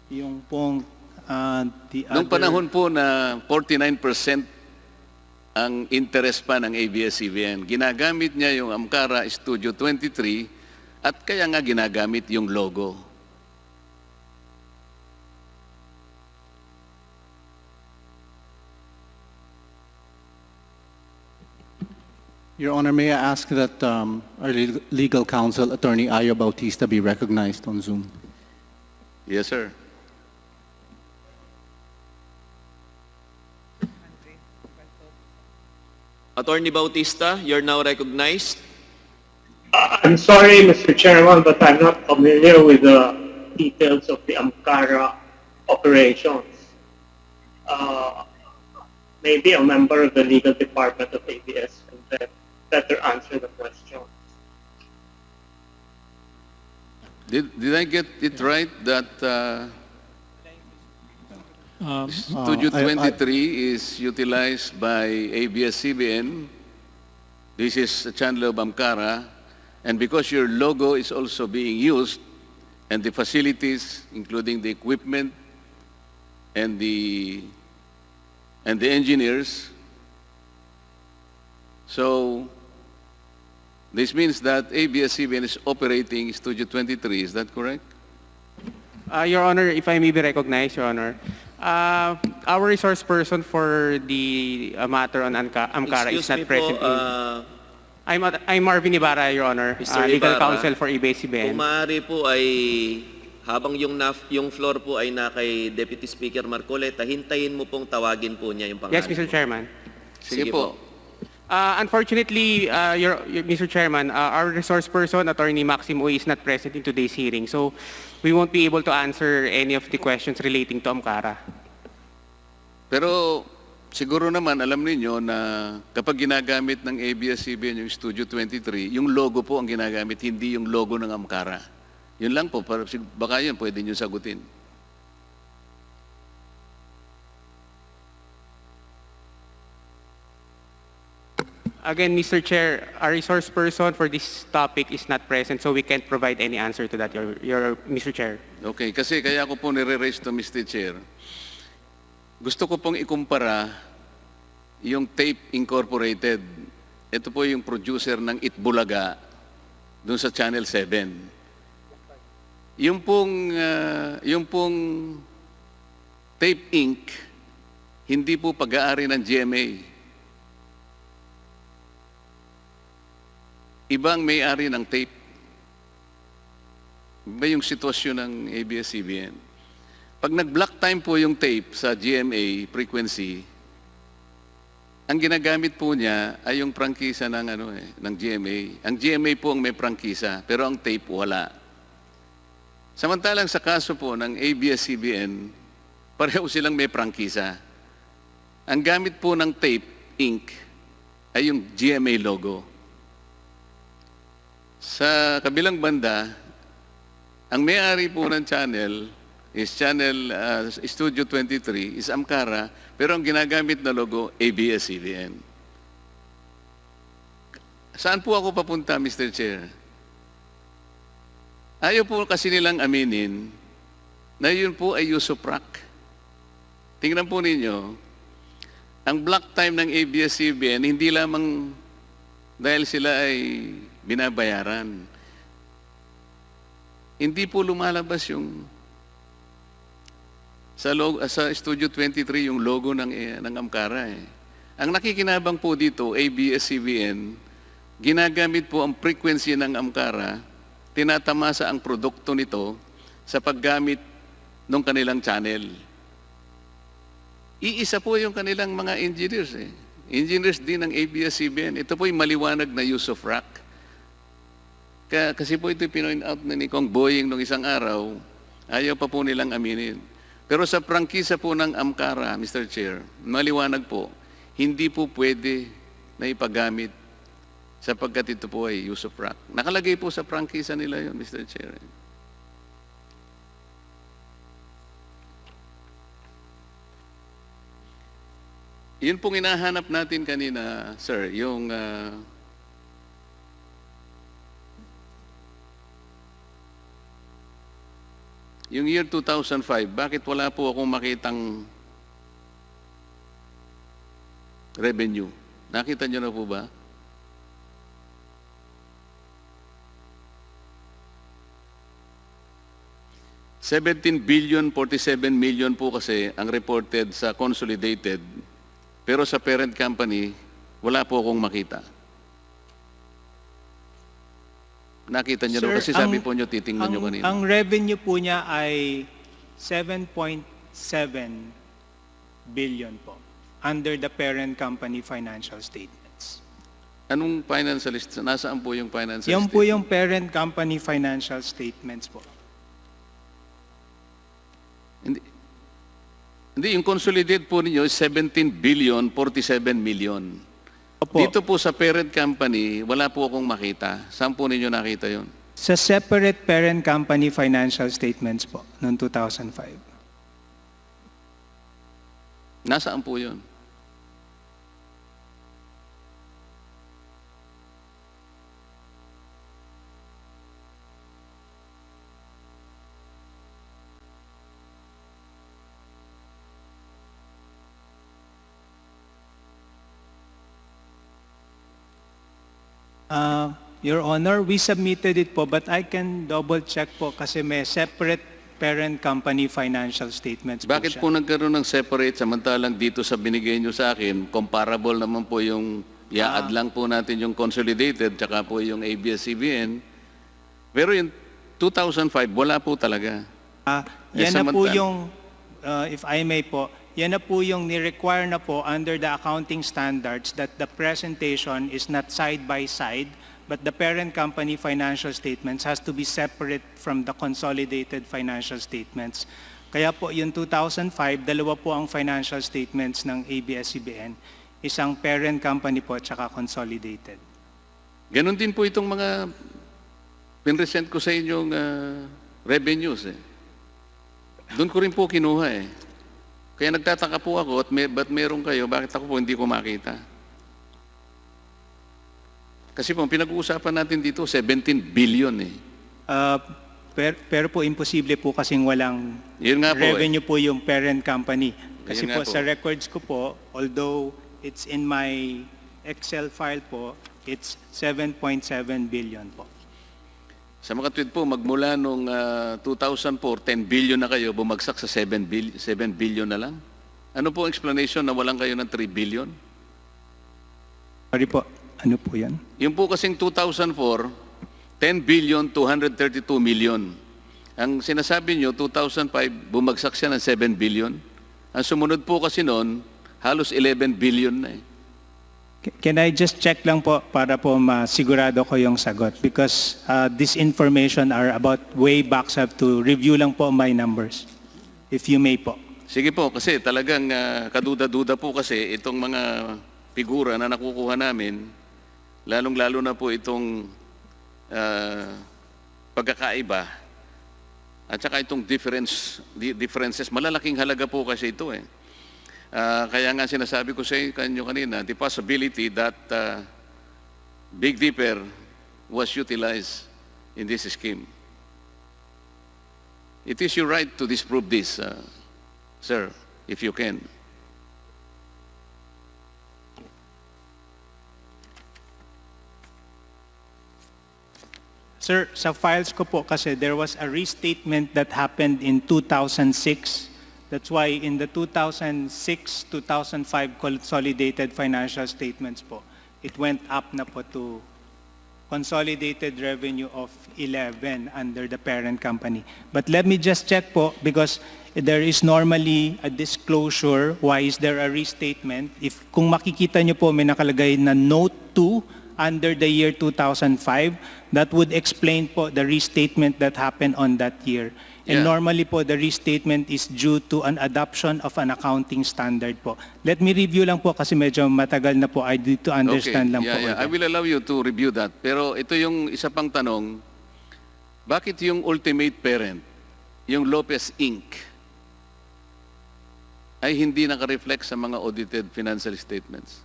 Yung pong Noong panahon po na 49% ang interest pa ng ABS-CBN, ginagamit niya yung AMCARA Studio 23 at kaya nga ginagamit yung logo. Your Honor, may I ask that our legal counsel, Attorney Ayo Bautista, be recognized on Zoom? Yes, sir. Attorney Bautista, you're now recognized. I'm sorry, Mr. Chairman, but I'm not familiar with the details of the AMCARA operations. Maybe a member of the legal department of ABS can better answer the question. Did I get it right that Studio 23 is utilized by ABS-CBN? This is a channel of AMCARA, and because your logo is also being used, and the facilities, including the equipment and the engineers, so this means that ABS-CBN is operating Studio 23, is that correct? Your Honor, if I may be recognized, Your Honor, our resource person for the matter on AMCARA is not present. I'm Marvin Ibarra, Your Honor, Mr. legal Ibarra, counsel for ABS-CBN. Kung maaari po ay, habang yung floor po ay na kay Deputy Speaker Marcoleta, hintayin mo pong tawagin po niya yung pangalan. Yes, Mr. Chairman. Sige po. Unfortunately, Mr. Chairman, our resource person, Attorney Maximo, is not present in today's hearing, so we won't be able to answer any of the questions relating to AMCARA. Pero siguro naman alam niyo na kapag ginagamit ng ABS-CBN yung Studio 23, yung logo po ang ginagamit, hindi yung logo ng AMCARA. Yun lang po, baka yun pwede niyo sagutin. Again, Mr. Chair, our resource person for this topic is not present, so we can't provide any answer to that, Mr. Chair. Okay, kasi kaya ko po nire-raise to Mr. Chair. Gusto ko pong ikumpara yung Tape Incorporated. Ito po yung producer ng Itbulaga dun sa Channel 7. Yung pong Tape Inc., hindi po pag-aari ng GMA. Ibang may-ari ng tape. Iba yung sitwasyon ng ABS-CBN. Pag nag-block time po yung tape sa GMA frequency, ang ginagamit po niya ay yung prangkisa ng GMA. Ang GMA po ang may prangkisa, pero ang tape wala. Samantalang sa kaso po ng ABS-CBN, pareho silang may prangkisa. Ang gamit po ng Tape Inc. ay yung GMA logo. Sa kabilang banda, ang may-ari po ng channel is Studio 23, is AMCARA, pero ang ginagamit na logo, ABS-CBN. Saan po ako papunta, Mr. Chair? Ayaw po kasi nilang aminin na yun po ay usuprak. Tingnan po ninyo, ang block time ng ABS-CBN, hindi lamang dahil sila ay binabayaran. Hindi po lumalabas yung sa Studio 23 yung logo ng AMCARA. Ang nakikinabang po dito, ABS-CBN, ginagamit po ang frequency ng AMCARA. tinatamasa ang produkto nito sa paggamit ng kanilang channel. Iisa po yung kanilang mga engineers. Engineers din ng ABS-CBN. Ito po yung maliwanag na use of rack. Kasi po ito pinoint out na ni Kong Boying nung isang araw, ayaw pa po nilang aminin. Pero sa prangkisa po ng Amkara, Mr. Chair, maliwanag po, hindi po pwede na ipagamit sapagkat ito po ay use of rack. Nakalagay po sa prangkisa nila yun, Mr. Chair. Yun pong hinahanap natin kanina, sir, yung year 2005, bakit wala po akong makitang revenue? Nakita nyo na po ba? $17,047,000,000 po kasi ang reported sa consolidated, pero sa parent company, wala po akong makita. Nakita niyo Sir, kasi sabi po niyo, titingnan niyo kanina. Ang revenue po niya ay 7.7 billion po under the parent company financial statements. Anong financial, nasaan po yung financial Yan statement? po yung parent company financial statements po. Hindi, yung consolidated po ninyo is 17,047,000,000. Opo. Dito po sa parent company, wala po akong makita. Saan po ninyo nakita yon? Sa separate parent company financial statements po noong 2005. Nasaan po yun? Your Honor, we submitted it po, but I can double check po kasi may separate parent company financial statements po Bakit siya. po nagkaroon ng separate samantalang dito sa binigay nyo sa akin, comparable naman po yung i-add lang po natin yung consolidated tsaka po yung ABS-CBN. Pero yung 2005, wala po talaga. Yan na po yung, if I may po, yan na po yung ni-require na po under the accounting standards that the presentation is not side by side, but the parent company financial statements has to be separate from the consolidated financial statements. Kaya po yung 2005, dalawa po ang financial statements ng ABS-CBN, isang parent company po tsaka consolidated. Ganon din po itong mga pinresent ko sa inyong revenues. Doon ko rin po kinuha eh. Kaya nagtataka po ako, ba't meron kayo, bakit ako po hindi ko makita? Kasi po, pinag-uusapan natin dito, 17 billion eh. Pero po imposible po kasing walang Yun nga po revenue po yung parent company. Kasi Yun nga po po. sa records ko po, although it's in my Excel file po, it's 7.7 billion po. Sa mga tweet po, magmula nung 2004, 10 billion na kayo, bumagsak sa 7 billion na lang. Ano po ang explanation na walang kayo ng 3 billion? Sorry po, ano po yan? Yung po kasing 2004, 10,232,000,000. Ang sinasabi nyo, 2005, bumagsak siya ng 7 billion. Ang sumunod po kasi noon, halos 11 billion na eh. Can I just check lang po para po masigurado ko yung sagot? Because this information are about way back, so I have to review lang po my numbers. If you may po. Sige po, kasi talagang kaduda-duda po kasi itong mga figura na nakukuha namin, lalong-lalo na po itong pagkakaiba at saka itong differences, malalaking halaga po kasi ito eh. Kaya nga sinasabi ko sa inyo kanina, the possibility that Big Dipper was utilized in this scheme. It is your right to disprove this, sir, if you can. Sir, sa files ko po kasi there was a restatement that happened in 2006. That's why in the 2006-2005 consolidated financial statements po, it went up na po to consolidated revenue of 11 under the parent company. But let me just check po, because there is normally a disclosure. Why is there a restatement? If kung makikita nyo po, may nakalagay na Note 2 under the year 2005, that would explain po the restatement that happened on that year. And Yeah. normally po, the restatement is due to an adoption of an accounting standard po. Let me review lang po kasi medyo matagal na po. I need to understand lang po. I will allow you to review that. Pero ito yung isa pang tanong, bakit yung ultimate parent, yung Lopez Inc., ay hindi naka-reflect sa mga audited financial statements?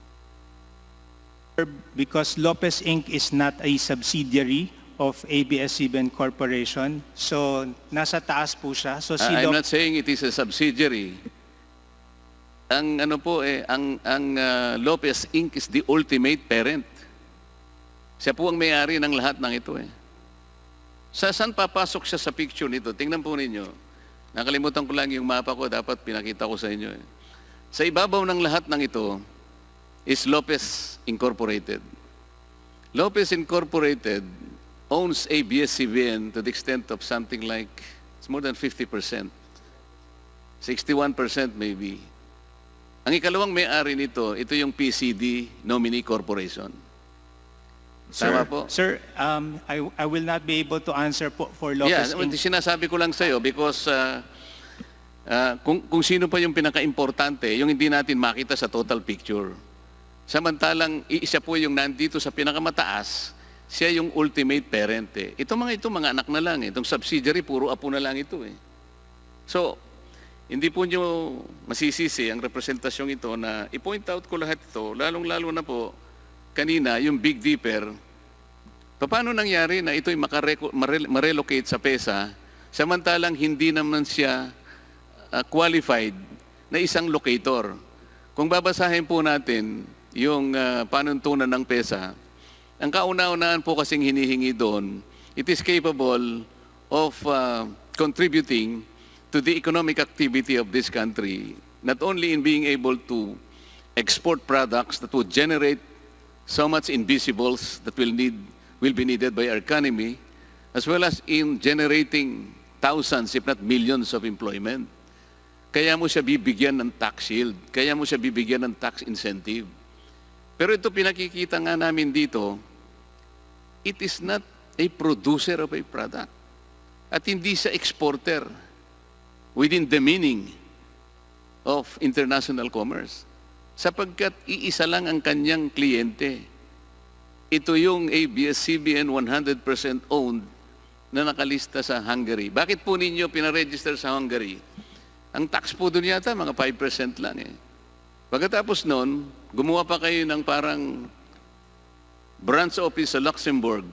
Because Lopez Inc. is not a subsidiary of ABS-CBN Corporation. So, nasa taas po siya. So, si I'm not saying it is a subsidiary. Ang ano po Lopez Inc. is the ultimate parent. Siya po ang may-ari ng lahat ng ito eh. Saan papasok siya sa picture nito? Tingnan po ninyo. Nakalimutan ko lang yung mapa ko, dapat pinakita ko sa inyo eh. Sa ibabaw ng lahat ng ito is Lopez Incorporated. Lopez Incorporated owns ABS-CBN to the extent of something like, it's more than 50%. 61% maybe. Ang ikalawang may-ari nito, ito yung PCD Nominee Corporation. Tama po? Sir, I will not be able to answer po for Lopez Inc. Sinasabi ko lang sa'yo because kung sino pa yung pinaka-importante, yung hindi natin makita sa total picture. Samantalang, isa po yung nandito sa pinakamataas, siya yung ultimate parent eh. Ito mga anak na lang eh. Itong subsidiary, puro apo na lang ito eh. So, hindi po nyo masisisi ang representasyong ito na i-point out ko lahat ito, lalong-lalo na po, kanina, yung Big Dipper, paano nangyari na ito'y marelocate sa PESA, samantalang hindi naman siya qualified na isang locator. Kung babasahin po natin yung panuntunan ng PESA, ang kauna-unahan po kasing hinihingi doon, it is capable of contributing to the economic activity of this country, not only in being able to export products that would generate so much invisibles that will be needed by our economy, as well as in generating thousands, if not millions of employment. Kaya mo siya bibigyan ng tax shield, kaya mo siya bibigyan ng tax incentive. Pero ito pinakikita nga namin dito, it is not a producer of a product. At hindi siya exporter within the meaning of international commerce. Sapagkat iisa lang ang kanyang kliyente. Ito yung ABS-CBN 100% owned na nakalista sa Hungary. Bakit po ninyo pinaregister sa Hungary? Ang tax po doon yata, mga 5% lang eh. Pagkatapos noon, gumawa pa kayo ng parang branch office sa Luxembourg.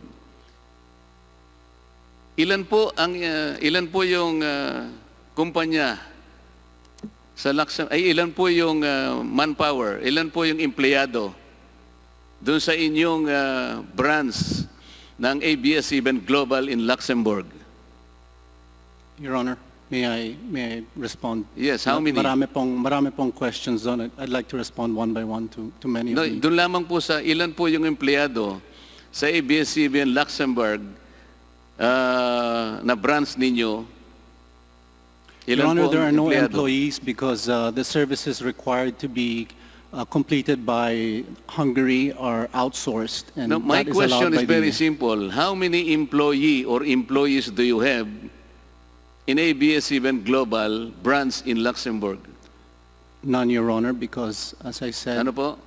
Ilan po yung kumpanya sa Luxembourg, ilan po yung manpower, ilan po yung empleyado doon sa inyong branch ng ABS-CBN Global in Luxembourg? Your Honor, may I respond? Yes, how many? Marami pong questions doon. I'd like to respond one by one to many of you. Doon lamang po sa ilan po yung empleyado sa ABS-CBN Luxembourg na branch ninyo. Your Honor, there are no empleyado? employees because the services required to be completed by Hungary are outsourced, and No, my that is allowed question is by very the... simple. How many employee or employees do you have in ABS-CBN Global branch in Luxembourg? None, Your Honor, because as I said, Ano po?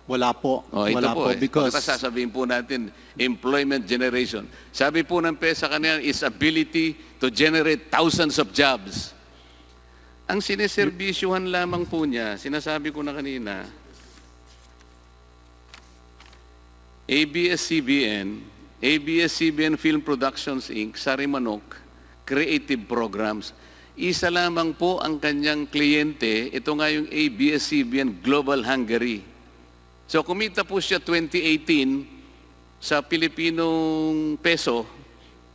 wala po. Ito Wala po po because Pagkatapos sasabihin po natin, employment generation. Sabi po ng PESA kanina is ability to generate thousands of jobs. Ang sineserbisyuhan lamang po niya, sinasabi ko na kanina, ABS-CBN Film Productions Inc., Sarimanok, Creative Programs. Isa lamang po ang kanyang kliyente, ito nga yung ABS-CBN Global Hungary. So kumita po siya 2018 sa Pilipinong peso,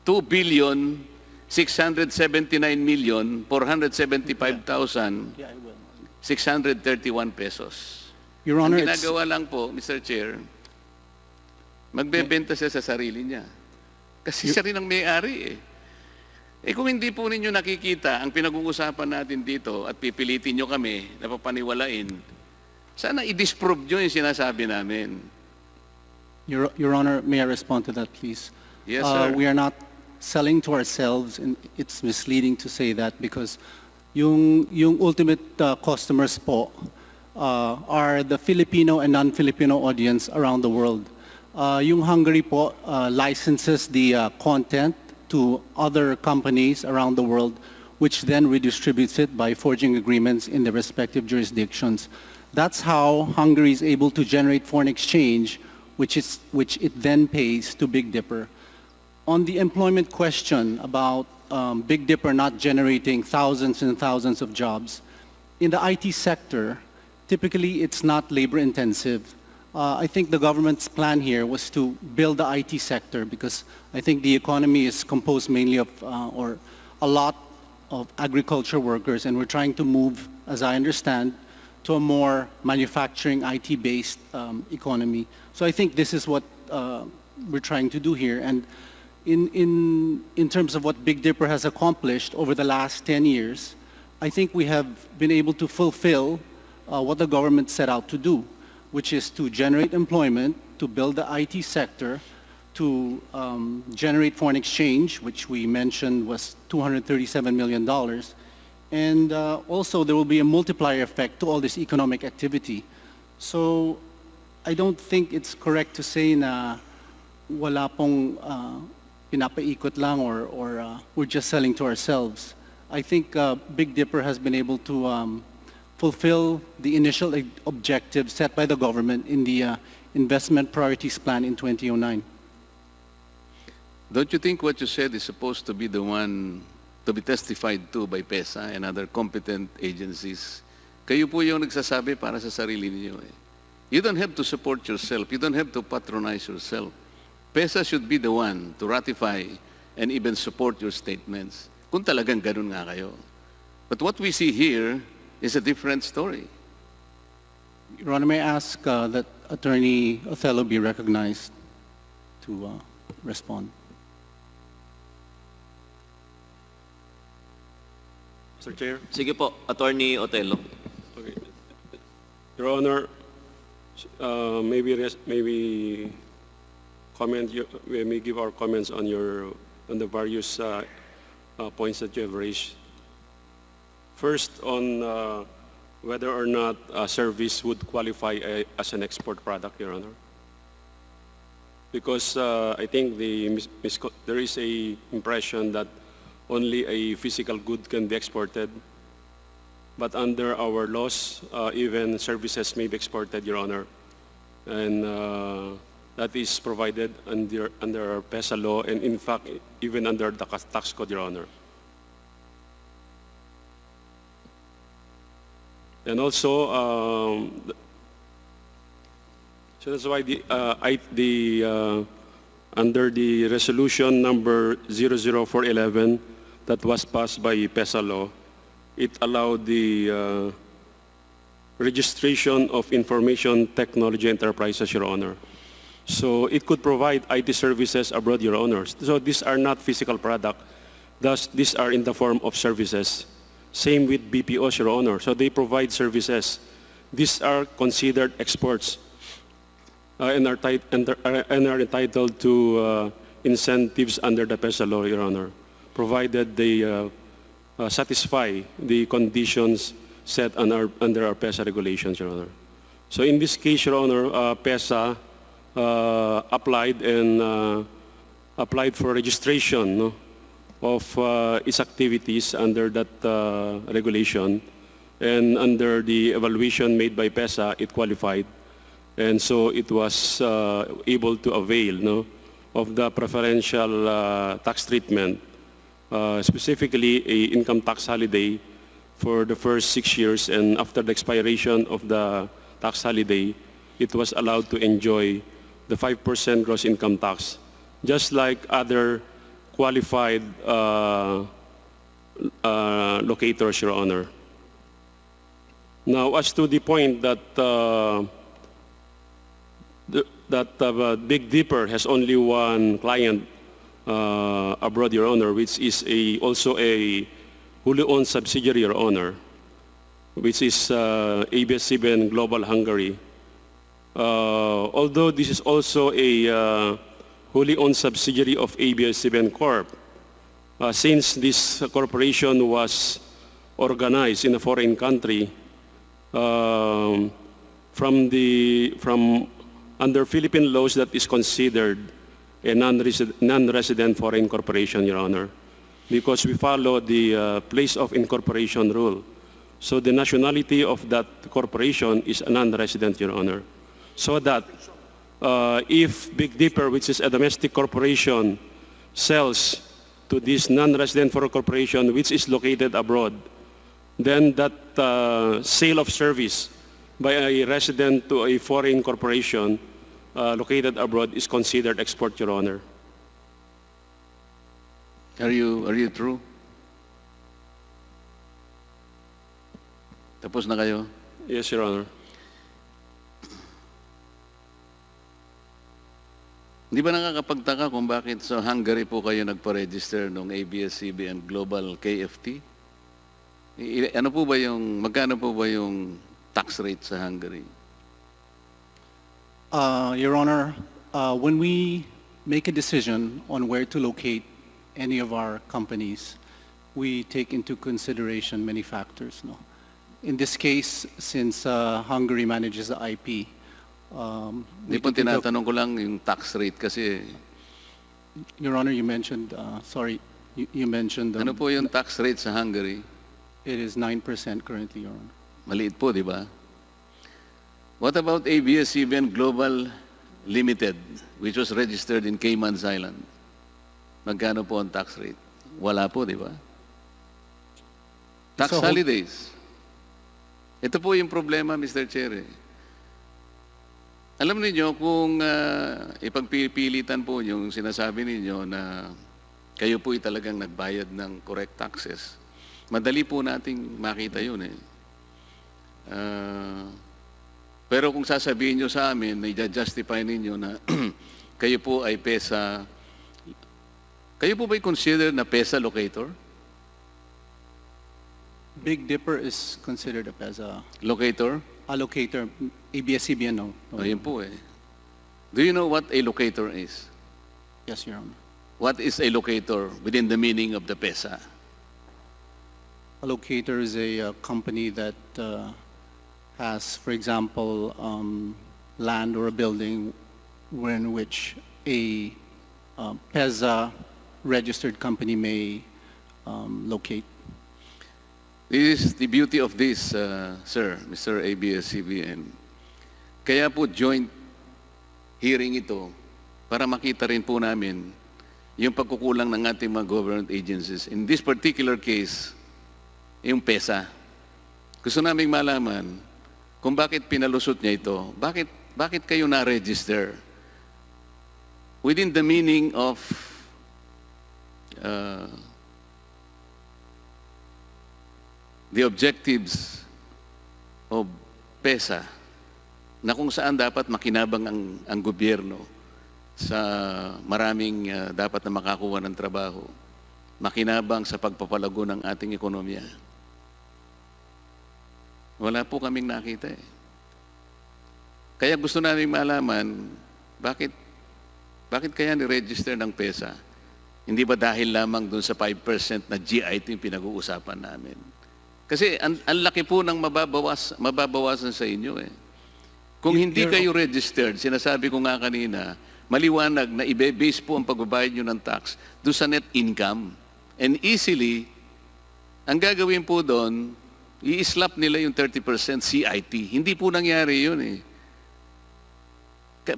2,679,475,631 pesos. Your Honor, Ang it's, ginagawa lang po, Mr. Chair, Magbebenta siya sa sarili niya. Kasi siya rin ang may-ari eh. Kung hindi po ninyo nakikita ang pinag-uusapan natin dito at pipilitin nyo kami na papaniwalain, sana i-disprove nyo yung sinasabi namin. Your Honor, may I respond to that, please? Yes, sir. We are not selling to ourselves, and it's misleading to say that because yung ultimate customers po are the Filipino and non-Filipino audience around the world. Yung Hungary po licenses the content to other companies around the world, which then redistributes it by forging agreements in the respective jurisdictions. That's how Hungary is able to generate foreign exchange, which it then pays to Big Dipper. On the employment question about Big Dipper not generating thousands and thousands of jobs, in the IT sector, typically it's not labor intensive. I think the government's plan here was to build the IT sector because I think the economy is composed mainly of, or a lot of agriculture workers, and we're trying to move, as I understand, to a more manufacturing IT-based economy. So I think this is what we're trying to do here. And in terms of what Big Dipper has accomplished over the last 10 years, I think we have been able to fulfill what the government set out to do, which is to generate employment, to build the IT sector, to generate foreign exchange, which we mentioned was $237 million. And also there will be a multiplier effect to all this economic activity. So I don't think it's correct to say na wala pong pinapaikot lang or we're just selling to ourselves. I think Big Dipper has been able to fulfill the initial objective set by the government in the investment priorities plan in 2009. Don't you think what you said is supposed to be the one to be testified to by PESA and other competent agencies? Kayo po yung nagsasabi para sa sarili niyo eh. You don't have to support yourself. You don't have to patronize yourself. PESA should be the one to ratify and even support your statements. Kung talagang ganun nga kayo. But what we see here is a different story. Your Honor, may I ask that Attorney Othello be recognized to respond? Mr. Chair. Sige po, Attorney Otelo. Okay. Your Honor, maybe comment. We may give our comments on the various points that you have raised. First, on whether or not a service would qualify as an export product, Your Honor. Because I think there is a impression that only a physical good can be exported. But under our laws, even services may be exported, Your Honor. And that is provided under our PESA law and in fact, even under the tax code, Your Honor. And also, so that's why under the resolution number 00411 that was passed by PESA law, it allowed the registration of information technology enterprises, Your Honor. So it could provide IT services abroad, Your Honor. So these are not physical product. Thus, these are in the form of services. Same with BPOs, Your Honor. So they provide services. These are considered exports and are entitled to incentives under the PESA law, Your Honor, provided they satisfy the conditions set under our PESA regulations, Your Honor. So in this case, Your Honor, PESA applied for registration, no, of its activities under that regulation, and under the evaluation made by PESA, it qualified, and so it was able to avail, no, of the preferential tax treatment, specifically a income tax holiday for the first 6 years, and after the expiration of the tax holiday, it was allowed to enjoy the 5% gross income tax, just like other qualified locators, Your Honor. Now, as to the point that the that Big Dipper has only one client abroad, Your Honor, which is also a wholly owned subsidiary, Your Honor, which is ABS-CBN Global Hungary. Although this is also a wholly owned subsidiary of ABS-CBN Corp, since this corporation was organized in a foreign country, from under Philippine laws, that is considered a non-resident foreign corporation, Your Honor, because we follow the place of incorporation rule. So the nationality of that corporation is a non-resident, Your Honor. So that if Big Dipper, which is a domestic corporation, sells to this non-resident foreign corporation which is located abroad, then that sale of service by a resident to a foreign corporation located abroad is considered export, Your Honor. Are you true? Tapos na kayo? Yes, Your Honor. Di ba nakakapagtaka kung bakit sa Hungary po kayo nagpa-register ng ABS-CBN Global KFT? Magkano po ba yung tax rate sa Hungary? Your Honor, when we make a decision on where to locate any of our companies, we take into consideration many factors. No? In this case, since Hungary manages the IP, Di po tinatanong ko lang yung tax rate kasi. Your Honor, you mentioned, you mentioned... ano po yung tax rate sa Hungary? It is 9% currently, Your Honor. Maliit po, di ba? What about ABS-CBN Global Limited, which was registered in Cayman's Island? Magkano po ang tax rate? Wala po, di ba? Tax holidays. Ito po yung problema, Mr. Chair. Alam niyo kung ipagpipilitan po yung sinasabi ninyo na kayo po talagang nagbayad ng correct taxes, madali po nating makita yun eh. Pero kung sasabihin nyo sa amin, i-justify ninyo na kayo po ay PESA, kayo po ba'y consider na PESA locator? Big Dipper is considered a PESA Locator? allocator. ABS-CBN, no. O yun po eh. Do you know what a locator is? Yes, Your Honor. What is a locator within the meaning of the PESA? A locator is a company that has, for example, land or a building in which a PESA registered company may locate. This is the beauty of this, sir, Mr. ABS-CBN. Kaya po joint hearing ito para makita rin po namin yung pagkukulang ng ating mga government agencies. In this particular case, yung PESA. Gusto naming malaman kung bakit pinalusot niya ito. Bakit kayo na-register? Within the meaning of the objectives of PESA, na kung saan dapat makinabang ang gobyerno sa maraming dapat na makakuha ng trabaho, makinabang sa pagpapalago ng ating ekonomiya. Wala po kaming nakita eh. Kaya gusto namin malaman, bakit kaya ni-register ng PESA? Hindi ba dahil lamang dun sa 5% na GIT yung pinag-uusapan namin? Kasi ang laki po ng mababawasan sa inyo eh. Kung hindi kayo registered, sinasabi ko nga kanina, maliwanag na ibe-base po ang pagbabayad nyo ng tax doon sa net income. And easily, ang gagawin po doon, i-slap nila yung 30% CIT. Hindi po nangyari yun eh.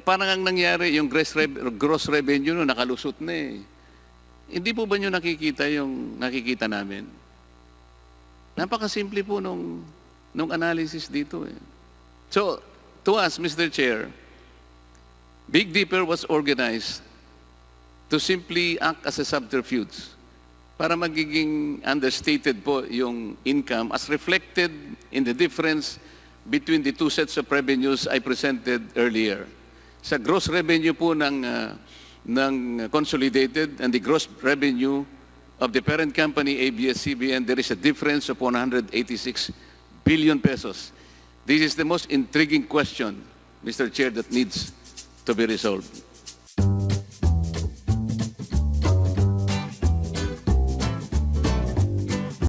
Parang ang nangyari, yung gross revenue no, nakalusot na eh. Hindi po ba nyo nakikita yung nakikita namin? Napakasimple po nung analysis dito eh. So, to us, Mr. Chair, Big Dipper was organized to simply act as a subterfuge para magiging understated po yung income as reflected in the difference between the two sets of revenues I presented earlier. sa gross revenue po ng consolidated and the gross revenue of the parent company ABS-CBN, there is a difference of 186 billion pesos. This is the most intriguing question, Mr. Chair, that needs to be resolved.